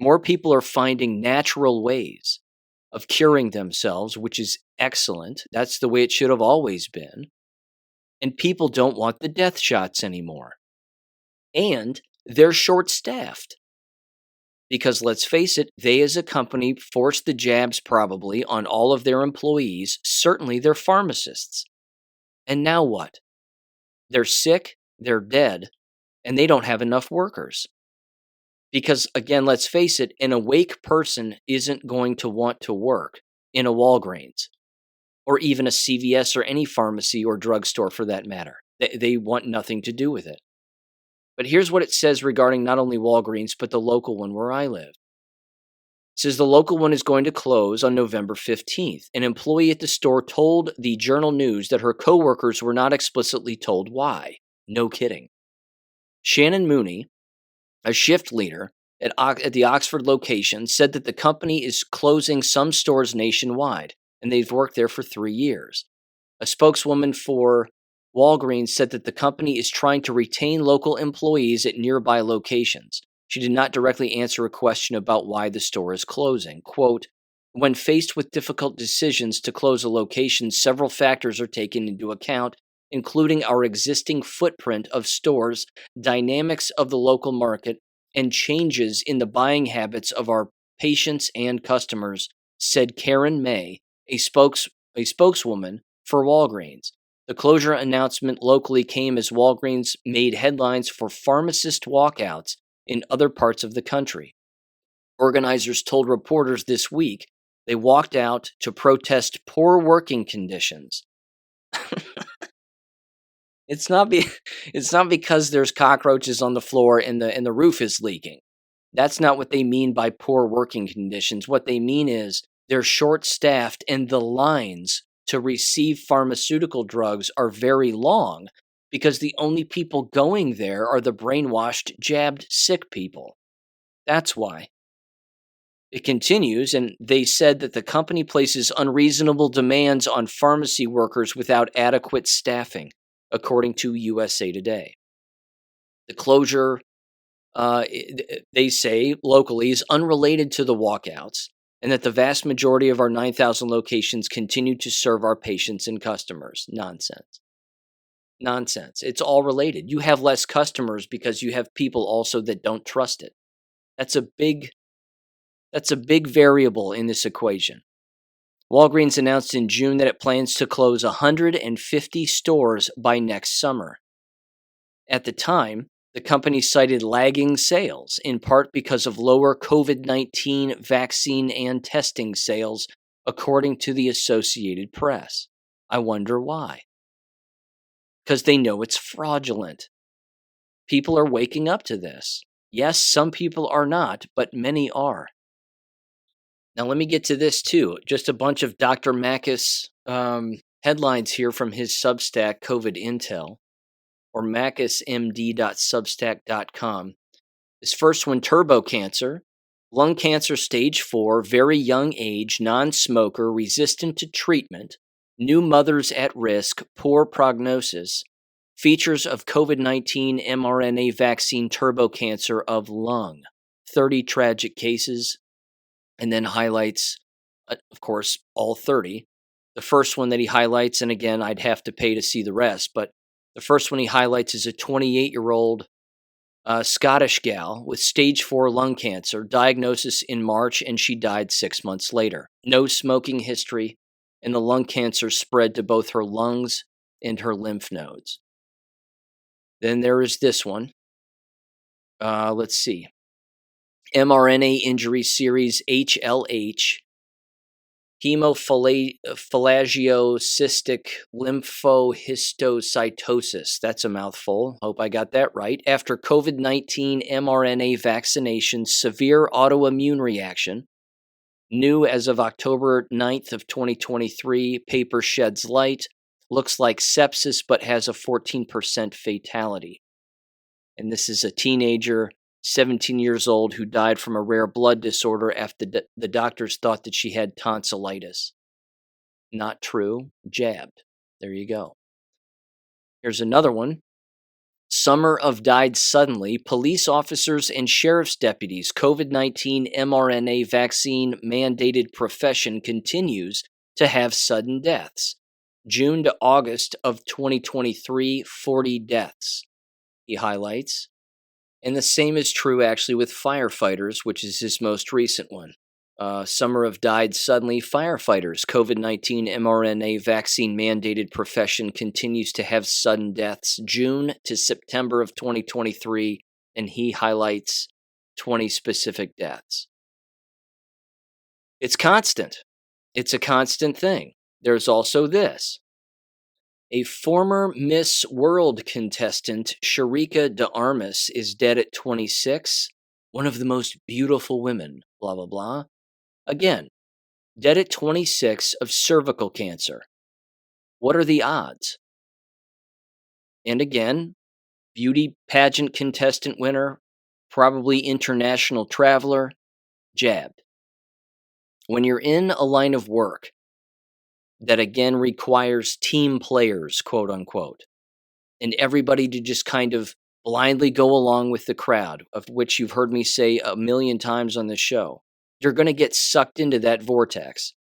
More people are finding natural ways of curing themselves, which is excellent. That's the way it should have always been. And people don't want the death shots anymore. And they're short-staffed. Because let's face it, they as a company forced the jabs probably on all of their employees, certainly their pharmacists. And now what? They're sick, they're dead, and they don't have enough workers. Because again, let's face it, an awake person isn't going to want to work in a Walgreens or even a CVS or any pharmacy or drugstore for that matter. They want nothing to do with it. But here's what it says regarding not only Walgreens, but the local one where I live. It says the local one is going to close on November 15th. An employee at the store told the Journal News that her coworkers were not explicitly told why. No kidding. Shannon Mooney, a shift leader at the Oxford location, said that the company is closing some stores nationwide, and they've worked there for 3 years. A spokeswoman for Walgreens said that the company is trying to retain local employees at nearby locations. She did not directly answer a question about why the store is closing. Quote, when faced with difficult decisions to close a location, several factors are taken into account, including our existing footprint of stores, dynamics of the local market, and changes in the buying habits of our patients and customers, said Karen May, a spokeswoman for Walgreens. The closure announcement locally came as Walgreens made headlines for pharmacist walkouts in other parts of the country. Organizers told reporters this week they walked out to protest poor working conditions. It's not because there's cockroaches on the floor and the roof is leaking. That's not what they mean by poor working conditions. What they mean is they're short-staffed and the lines to receive pharmaceutical drugs are very long because the only people going there are the brainwashed, jabbed, sick people. That's why. It continues, and they said that the company places unreasonable demands on pharmacy workers without adequate staffing. according to USA Today. The closure, they say locally, is unrelated to the walkouts, and that the vast majority of our 9,000 locations continue to serve our patients and customers. Nonsense. Nonsense. It's all related. You have less customers because you have people also that don't trust it. That's a big variable in this equation. Walgreens announced in June that it plans to close 150 stores by next summer. At the time, the company cited lagging sales, in part because of lower COVID-19 vaccine and testing sales, according to the Associated Press. I wonder why. Because they know it's fraudulent. People are waking up to this. Yes, some people are not, but many are. Now, let me get to this too. Just a bunch of Dr. Makis headlines here from his Substack, COVID Intel, or makismd.substack.com. This first one, turbo cancer, lung cancer stage 4, very young age, non-smoker, resistant to treatment, new mothers at risk, poor prognosis, features of COVID-19 mRNA vaccine turbo cancer of lung, 30 tragic cases, and then highlights, of course, all 30. The first one that he highlights, and again, I'd have to pay to see the rest, but the first one he highlights is a 28-year-old Scottish gal with stage 4 lung cancer, diagnosis in March, and she died 6 months later. No smoking history, and the lung cancer spread to both her lungs and her lymph nodes. Then there is this one. Let's see. mRNA injury series HLH, hemophalangiocystic lymphohistiocytosis. That's a mouthful. Hope I got that right. After COVID-19 mRNA vaccination, severe autoimmune reaction. New as of October 9th of 2023. Paper sheds light. Looks like sepsis, but has a 14% fatality. And this is a teenager, 17 years old, who died from a rare blood disorder after the doctors thought that she had tonsillitis. Not true. Jabbed. There you go. Here's another one. Summer of died suddenly. Police officers and sheriff's deputies. COVID-19 mRNA vaccine mandated profession continues to have sudden deaths. June to August of 2023, 40 deaths, he highlights. And the same is true actually with firefighters, which is his most recent one. Summer of died suddenly. Firefighters. COVID-19 mRNA vaccine mandated profession continues to have sudden deaths. June to September of 2023, and he highlights 20 specific deaths. It's constant. It's a constant thing. There's also this. A former Miss World contestant, Sharika de Armas, is dead at 26. One of the most beautiful women, blah, blah, blah. Again, dead at 26 of cervical cancer. What are the odds? And again, beauty pageant contestant winner, probably international traveler, jabbed. When you're in a line of work that again requires team players, quote unquote, and everybody to just kind of blindly go along with the crowd, of which you've heard me say a million times on this show, you're going to get sucked into that vortex.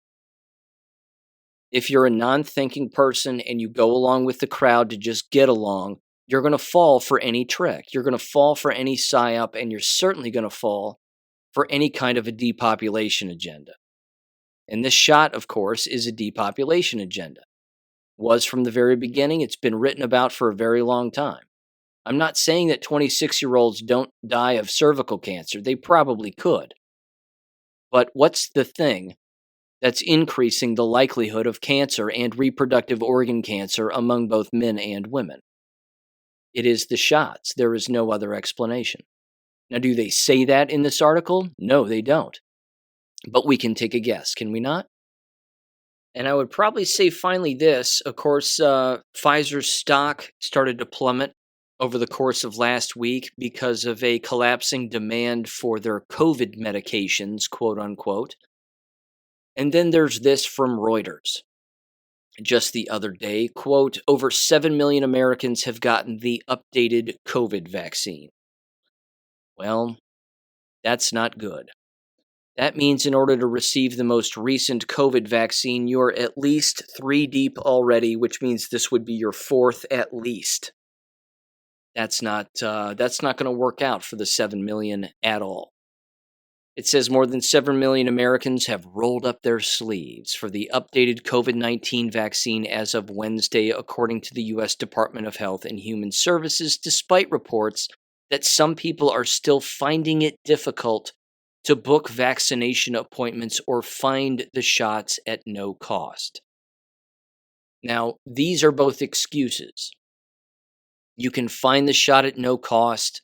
If you're a non-thinking person and you go along with the crowd to just get along, you're going to fall for any trick. You're going to fall for any psyop, and you're certainly going to fall for any kind of a depopulation agenda. And this shot, of course, is a depopulation agenda. Was from the very beginning. It's been written about for a very long time. I'm not saying that 26-year-olds don't die of cervical cancer. They probably could. But what's the thing that's increasing the likelihood of cancer and reproductive organ cancer among both men and women? It is the shots. There is no other explanation. Now, do they say that in this article? No, they don't. But we can take a guess, can we not? And I would probably say finally this. Of course, Pfizer's stock started to plummet over the course of last week because of a collapsing demand for their COVID medications, quote unquote. And then there's this from Reuters. just the other day, quote, over 7 million Americans have gotten the updated COVID vaccine. Well, that's not good. That means in order to receive the most recent COVID vaccine, you're at least 3 deep already, which means this would be your 4th at least. That's not going to work out for the 7 million at all. It says more than 7 million Americans have rolled up their sleeves for the updated COVID-19 vaccine as of Wednesday, according to the U.S. Department of Health and Human Services, despite reports that some people are still finding it difficult to book vaccination appointments or find the shots at no cost. Now, these are both excuses. You can find the shot at no cost,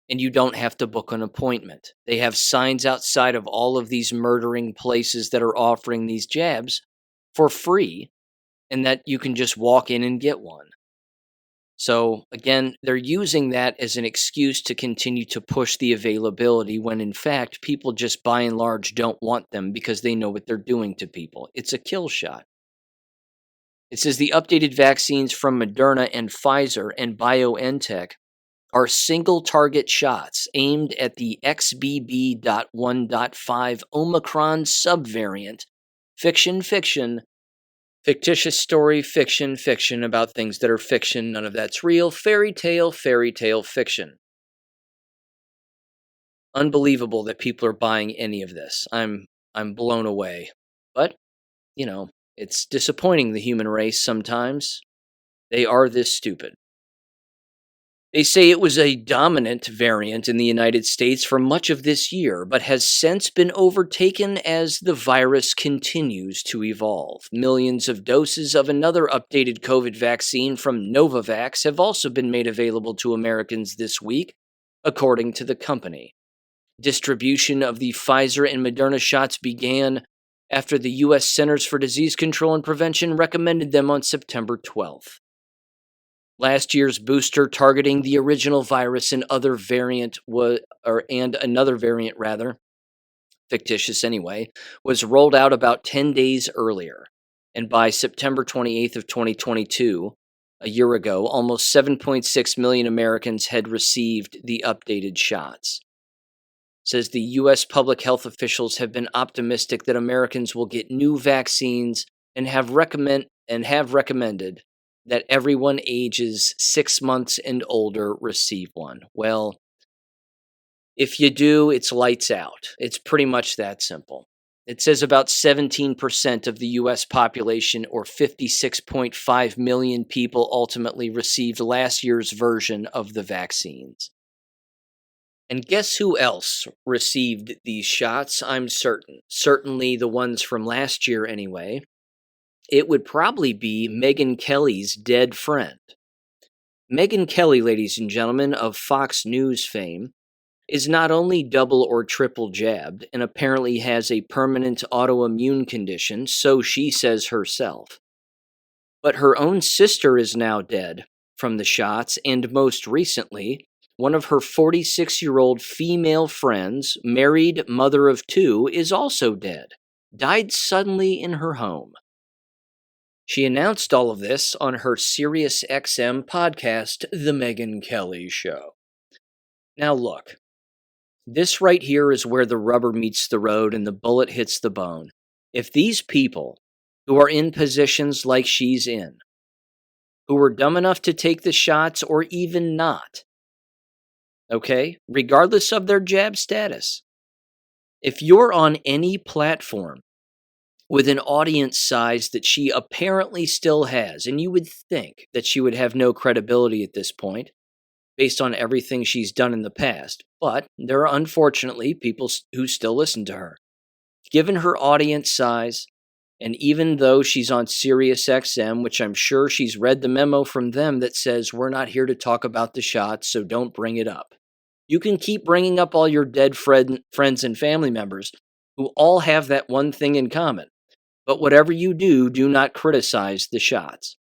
and you don't have to book an appointment. They have signs outside of all of these murdering places that are offering these jabs for free, and that you can just walk in and get one. So, again, they're using that as an excuse to continue to push the availability when, in fact, people just by and large don't want them because they know what they're doing to people. It's a kill shot. It says the updated vaccines from Moderna and Pfizer and BioNTech are single-target shots aimed at the XBB.1.5 Omicron subvariant. Fiction, fictitious story, fiction about things that are fiction. None of that's real. Fairy tale, fiction. Unbelievable that people are buying any of this. I'm blown away. But, it's disappointing, the human race sometimes. They are this stupid. They say it was a dominant variant in the United States for much of this year, but has since been overtaken as the virus continues to evolve. Millions of doses of another updated COVID vaccine from Novavax have also been made available to Americans this week, according to the company. Distribution of the Pfizer and Moderna shots began after the U.S. Centers for Disease Control and Prevention recommended them on September 12th. Last year's booster targeting the original virus and another variant, fictitious anyway, was rolled out about 10 days earlier. And by September 28th of 2022, a year ago, almost 7.6 million Americans had received the updated shots. Says the U.S. public health officials have been optimistic that Americans will get new vaccines and have recommended that everyone ages 6 months and older receive one. Well, if you do, it's lights out. It's pretty much that simple. It says about 17% of the U.S. population, or 56.5 million people, ultimately received last year's version of the vaccines. And guess who else received these shots? I'm certain. Certainly the ones from last year anyway. It would probably be Megyn Kelly's dead friend. Megyn Kelly, ladies and gentlemen, of Fox News fame, is not only double or triple jabbed and apparently has a permanent autoimmune condition, so she says herself, but her own sister is now dead from the shots, and most recently, one of her 46-year-old female friends, married mother of 2, is also dead, died suddenly in her home. She announced all of this on her SiriusXM podcast, The Megyn Kelly Show. Now look, this right here is where the rubber meets the road and the bullet hits the bone. If these people who are in positions like she's in, who are dumb enough to take the shots or even not, okay, regardless of their jab status, if you're on any platform with an audience size that she apparently still has, and you would think that she would have no credibility at this point, based on everything she's done in the past, but there are unfortunately people who still listen to her. Given her audience size, and even though she's on SiriusXM, which I'm sure she's read the memo from them that says, we're not here to talk about the shots, so don't bring it up. You can keep bringing up all your dead friends and family members who all have that one thing in common. But whatever you do, do not criticize the shots.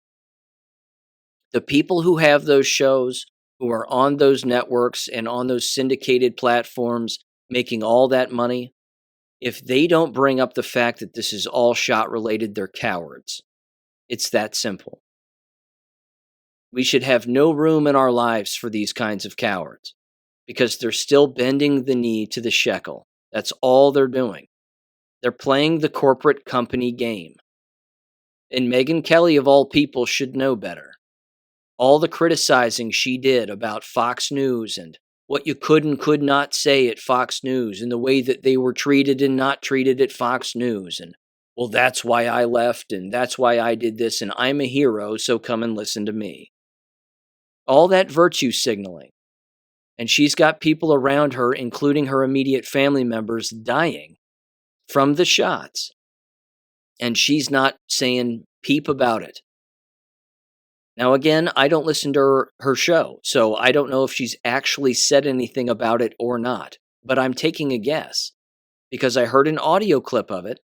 The people who have those shows, who are on those networks and on those syndicated platforms making all that money, if they don't bring up the fact that this is all shot related, they're cowards. It's that simple. We should have no room in our lives for these kinds of cowards because they're still bending the knee to the shekel. That's all they're doing. They're playing the corporate company game. And Megyn Kelly, of all people, should know better. All the criticizing she did about Fox News and what you could and could not say at Fox News and the way that they were treated and not treated at Fox News. And, well, that's why I left and that's why I did this and I'm a hero, so come and listen to me. All that virtue signaling. And she's got people around her, including her immediate family members, dying from the shots. And she's not saying peep about it. Now, again, I don't listen to her show, so I don't know if she's actually said anything about it or not. But I'm taking a guess because I heard an audio clip of it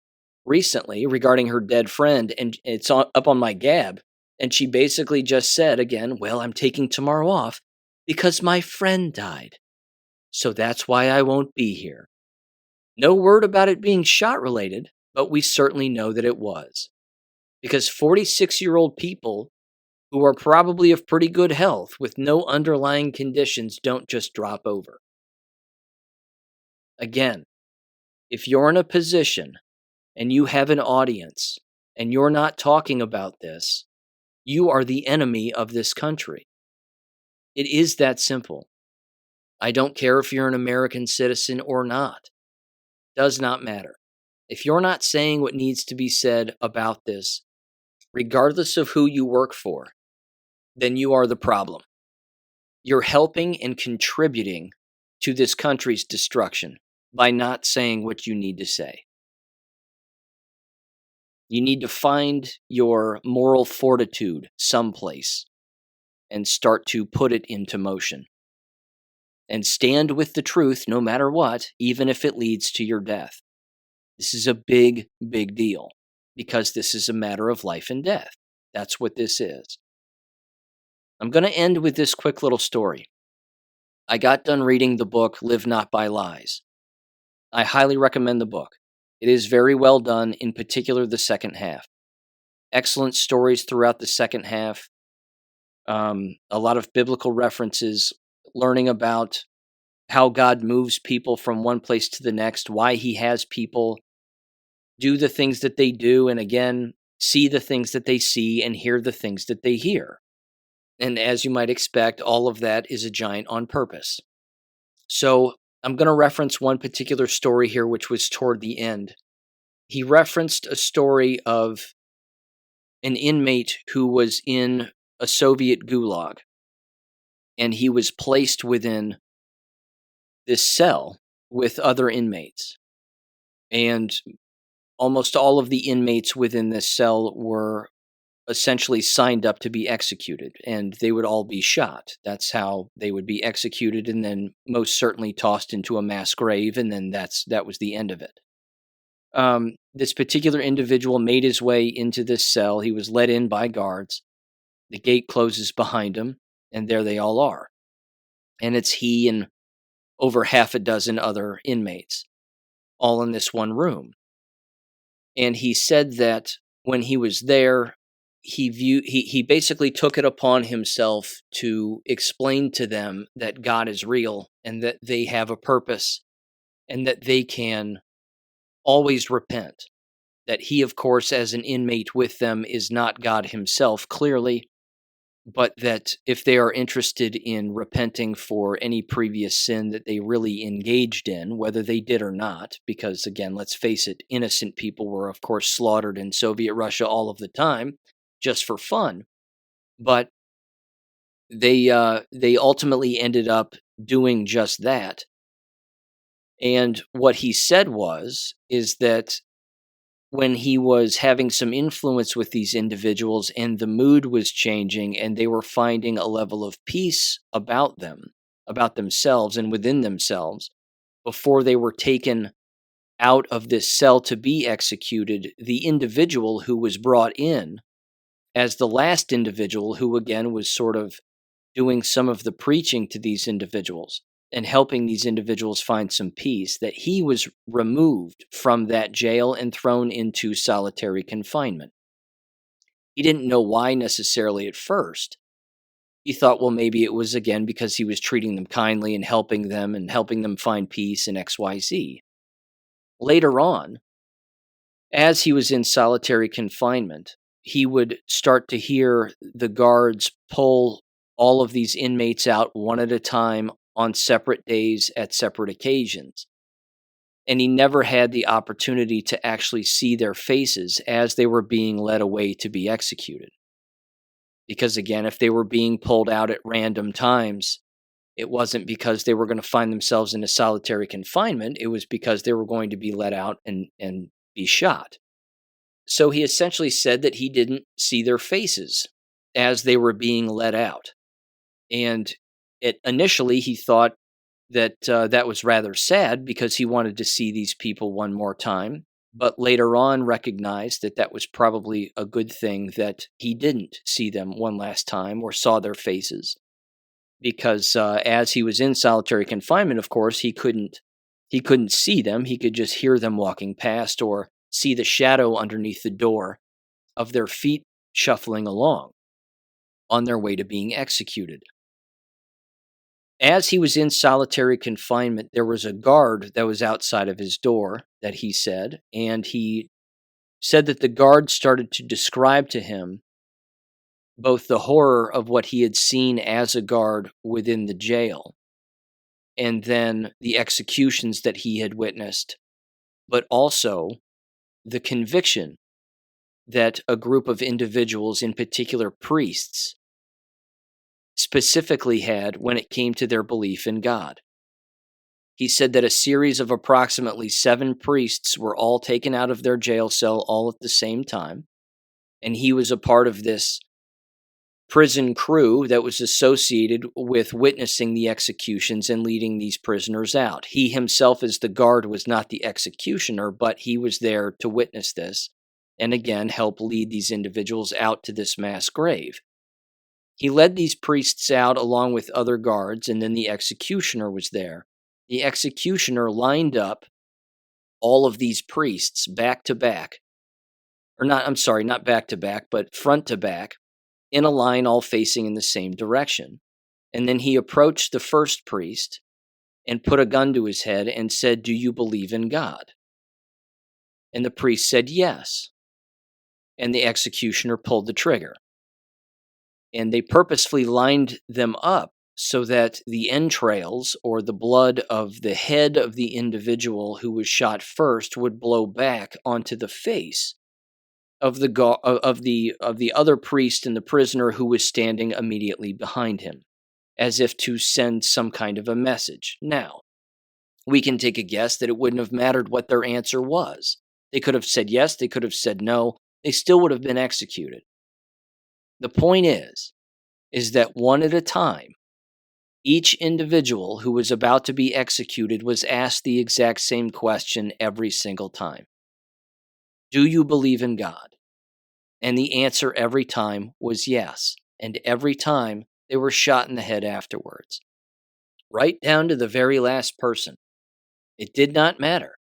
recently regarding her dead friend, and it's up on my Gab. And she basically just said again, well, I'm taking tomorrow off because my friend died. So that's why I won't be here. No word about it being shot related, but we certainly know that it was. Because 46-year-old people who are probably of pretty good health with no underlying conditions don't just drop over. Again, if you're in a position and you have an audience and you're not talking about this, you are the enemy of this country. It is that simple. I don't care if you're an American citizen or not. Does not matter. If you're not saying what needs to be said about this, regardless of who you work for, then you are the problem. You're helping and contributing to this country's destruction by not saying what you need to say. You need to find your moral fortitude someplace and start to put it into motion. And stand with the truth no matter what, even if it leads to your death. This is a big, big deal because this is a matter of life and death. That's what this is. I'm going to end with this quick little story. I got done reading the book Live Not by Lies. I highly recommend the book. It is very well done, in particular the second half. Excellent stories throughout the second half. A lot of biblical references, learning about how God moves people from one place to the next, why he has people do the things that they do, and again, see the things that they see and hear the things that they hear. And as you might expect, all of that is a giant on purpose. So I'm going to reference one particular story here, which was toward the end. He referenced a story of an inmate who was in a Soviet gulag, and he was placed within this cell with other inmates. And almost all of the inmates within this cell were essentially signed up to be executed, and they would all be shot. That's how they would be executed, and then most certainly tossed into a mass grave, and then that was the end of it. This particular individual made his way into this cell. He was let in by guards. The gate closes behind him, and there they all are. And it's he and over half a dozen other inmates, all in this one room. And he said that when he was there, he basically took it upon himself to explain to them that God is real and that they have a purpose and that they can always repent. That he, of course, as an inmate with them, is not God himself, clearly, but that if they are interested in repenting for any previous sin that they really engaged in, whether they did or not, because again, let's face it, innocent people were, of course, slaughtered in Soviet Russia all of the time, just for fun. But they ultimately ended up doing just that. And what he said is that when he was having some influence with these individuals and the mood was changing and they were finding a level of peace about them, about themselves and within themselves, before they were taken out of this cell to be executed, the individual who was brought in as the last individual, who again was sort of doing some of the preaching to these individuals and helping these individuals find some peace, that he was removed from that jail and thrown into solitary confinement. He didn't know why necessarily at first. He thought, well, maybe it was again because he was treating them kindly and helping them find peace and XYZ. Later on, as he was in solitary confinement, he would start to hear the guards pull all of these inmates out one at a time on separate days at separate occasions. And he never had the opportunity to actually see their faces as they were being led away to be executed. Because again, if they were being pulled out at random times, it wasn't because they were going to find themselves in a solitary confinement. It was because they were going to be let out and be shot. So he essentially said that he didn't see their faces as they were being let out. And initially he thought that that was rather sad because he wanted to see these people one more time, but later on recognized that that was probably a good thing that he didn't see them one last time or saw their faces, because as he was in solitary confinement, of course, he couldn't see them. He could just hear them walking past or see the shadow underneath the door of their feet shuffling along on their way to being executed. As he was in solitary confinement, there was a guard that was outside of his door, that he said, and he said that the guard started to describe to him both the horror of what he had seen as a guard within the jail, and then the executions that he had witnessed, but also the conviction that a group of individuals, in particular priests, specifically had when it came to their belief in God. He said that a series of approximately 7 priests were all taken out of their jail cell all at the same time, and he was a part of this prison crew that was associated with witnessing the executions and leading these prisoners out. He himself, as the guard, was not the executioner, but he was there to witness this and again help lead these individuals out to this mass grave. He led these priests out along with other guards, and then the executioner was there. The executioner lined up all of these priests back to back, not back to back, but front to back, in a line all facing in the same direction. And then he approached the first priest and put a gun to his head and said, "Do you believe in God?" And the priest said, "Yes." And the executioner pulled the trigger. And they purposefully lined them up so that the entrails, or the blood of the head of the individual who was shot first, would blow back onto the face of the other priest and the prisoner who was standing immediately behind him, as if to send some kind of a message. Now, we can take a guess that it wouldn't have mattered what their answer was. They could have said yes, they could have said no, they still would have been executed. The point is that one at a time, each individual who was about to be executed was asked the exact same question every single time. Do you believe in God? And the answer every time was yes. And every time they were shot in the head afterwards. Right down to the very last person. It did not matter,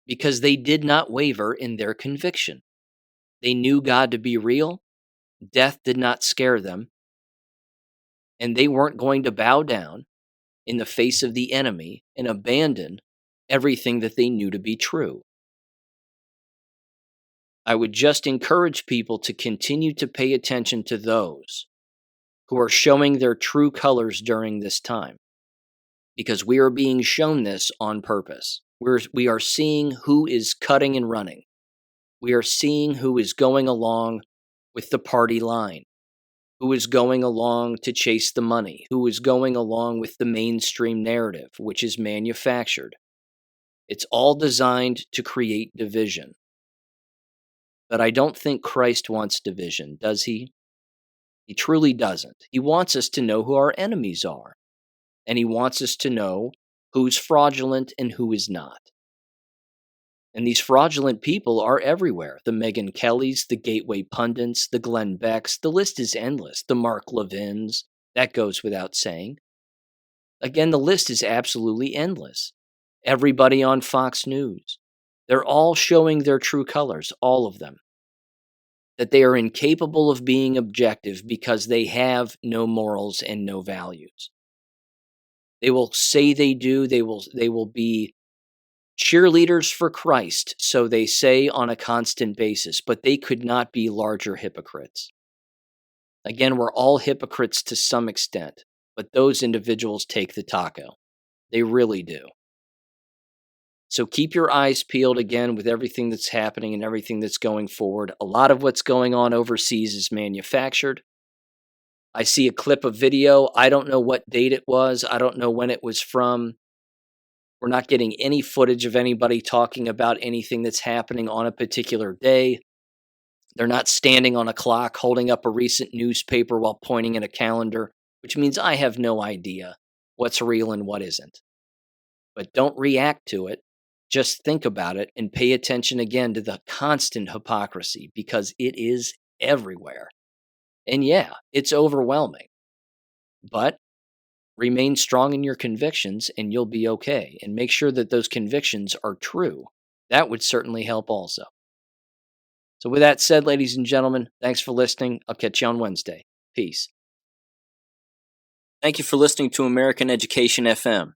because they did not waver in their conviction. They knew God to be real. Death did not scare them. And they weren't going to bow down in the face of the enemy and abandon everything that they knew to be true. I would just encourage people to continue to pay attention to those who are showing their true colors during this time, because we are being shown this on purpose. We are seeing who is cutting and running. We are seeing who is going along with the party line, who is going along to chase the money, who is going along with the mainstream narrative, which is manufactured. It's all designed to create division. But I don't think Christ wants division, does he? He truly doesn't. He wants us to know who our enemies are, and he wants us to know who's fraudulent and who is not. And these fraudulent people are everywhere. The Megyn Kellys, the Gateway Pundits, the Glenn Becks, the list is endless. The Mark Levins, that goes without saying. Again, the list is absolutely endless. Everybody on Fox News. They're all showing their true colors, all of them. that they are incapable of being objective because they have no morals and no values. They will say they do. They will be cheerleaders for Christ, so they say on a constant basis, but they could not be larger hypocrites. Again, we're all hypocrites to some extent, but those individuals take the taco. They really do. So keep your eyes peeled again with everything that's happening and everything that's going forward. A lot of what's going on overseas is manufactured. I see a clip of video. I don't know what date it was. I don't know when it was from. We're not getting any footage of anybody talking about anything that's happening on a particular day. They're not standing on a clock holding up a recent newspaper while pointing at a calendar, which means I have no idea what's real and what isn't. But don't react to it. Just think about it and pay attention again to the constant hypocrisy because it is everywhere. And yeah, it's overwhelming. But remain strong in your convictions and you'll be okay. And make sure that those convictions are true. That would certainly help also. So with that said, ladies and gentlemen, thanks for listening. I'll catch you on Wednesday. Peace. Thank you for listening to American Education FM.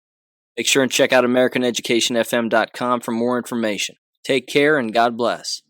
Make sure and check out AmericanEducationFM.com for more information. Take care and God bless.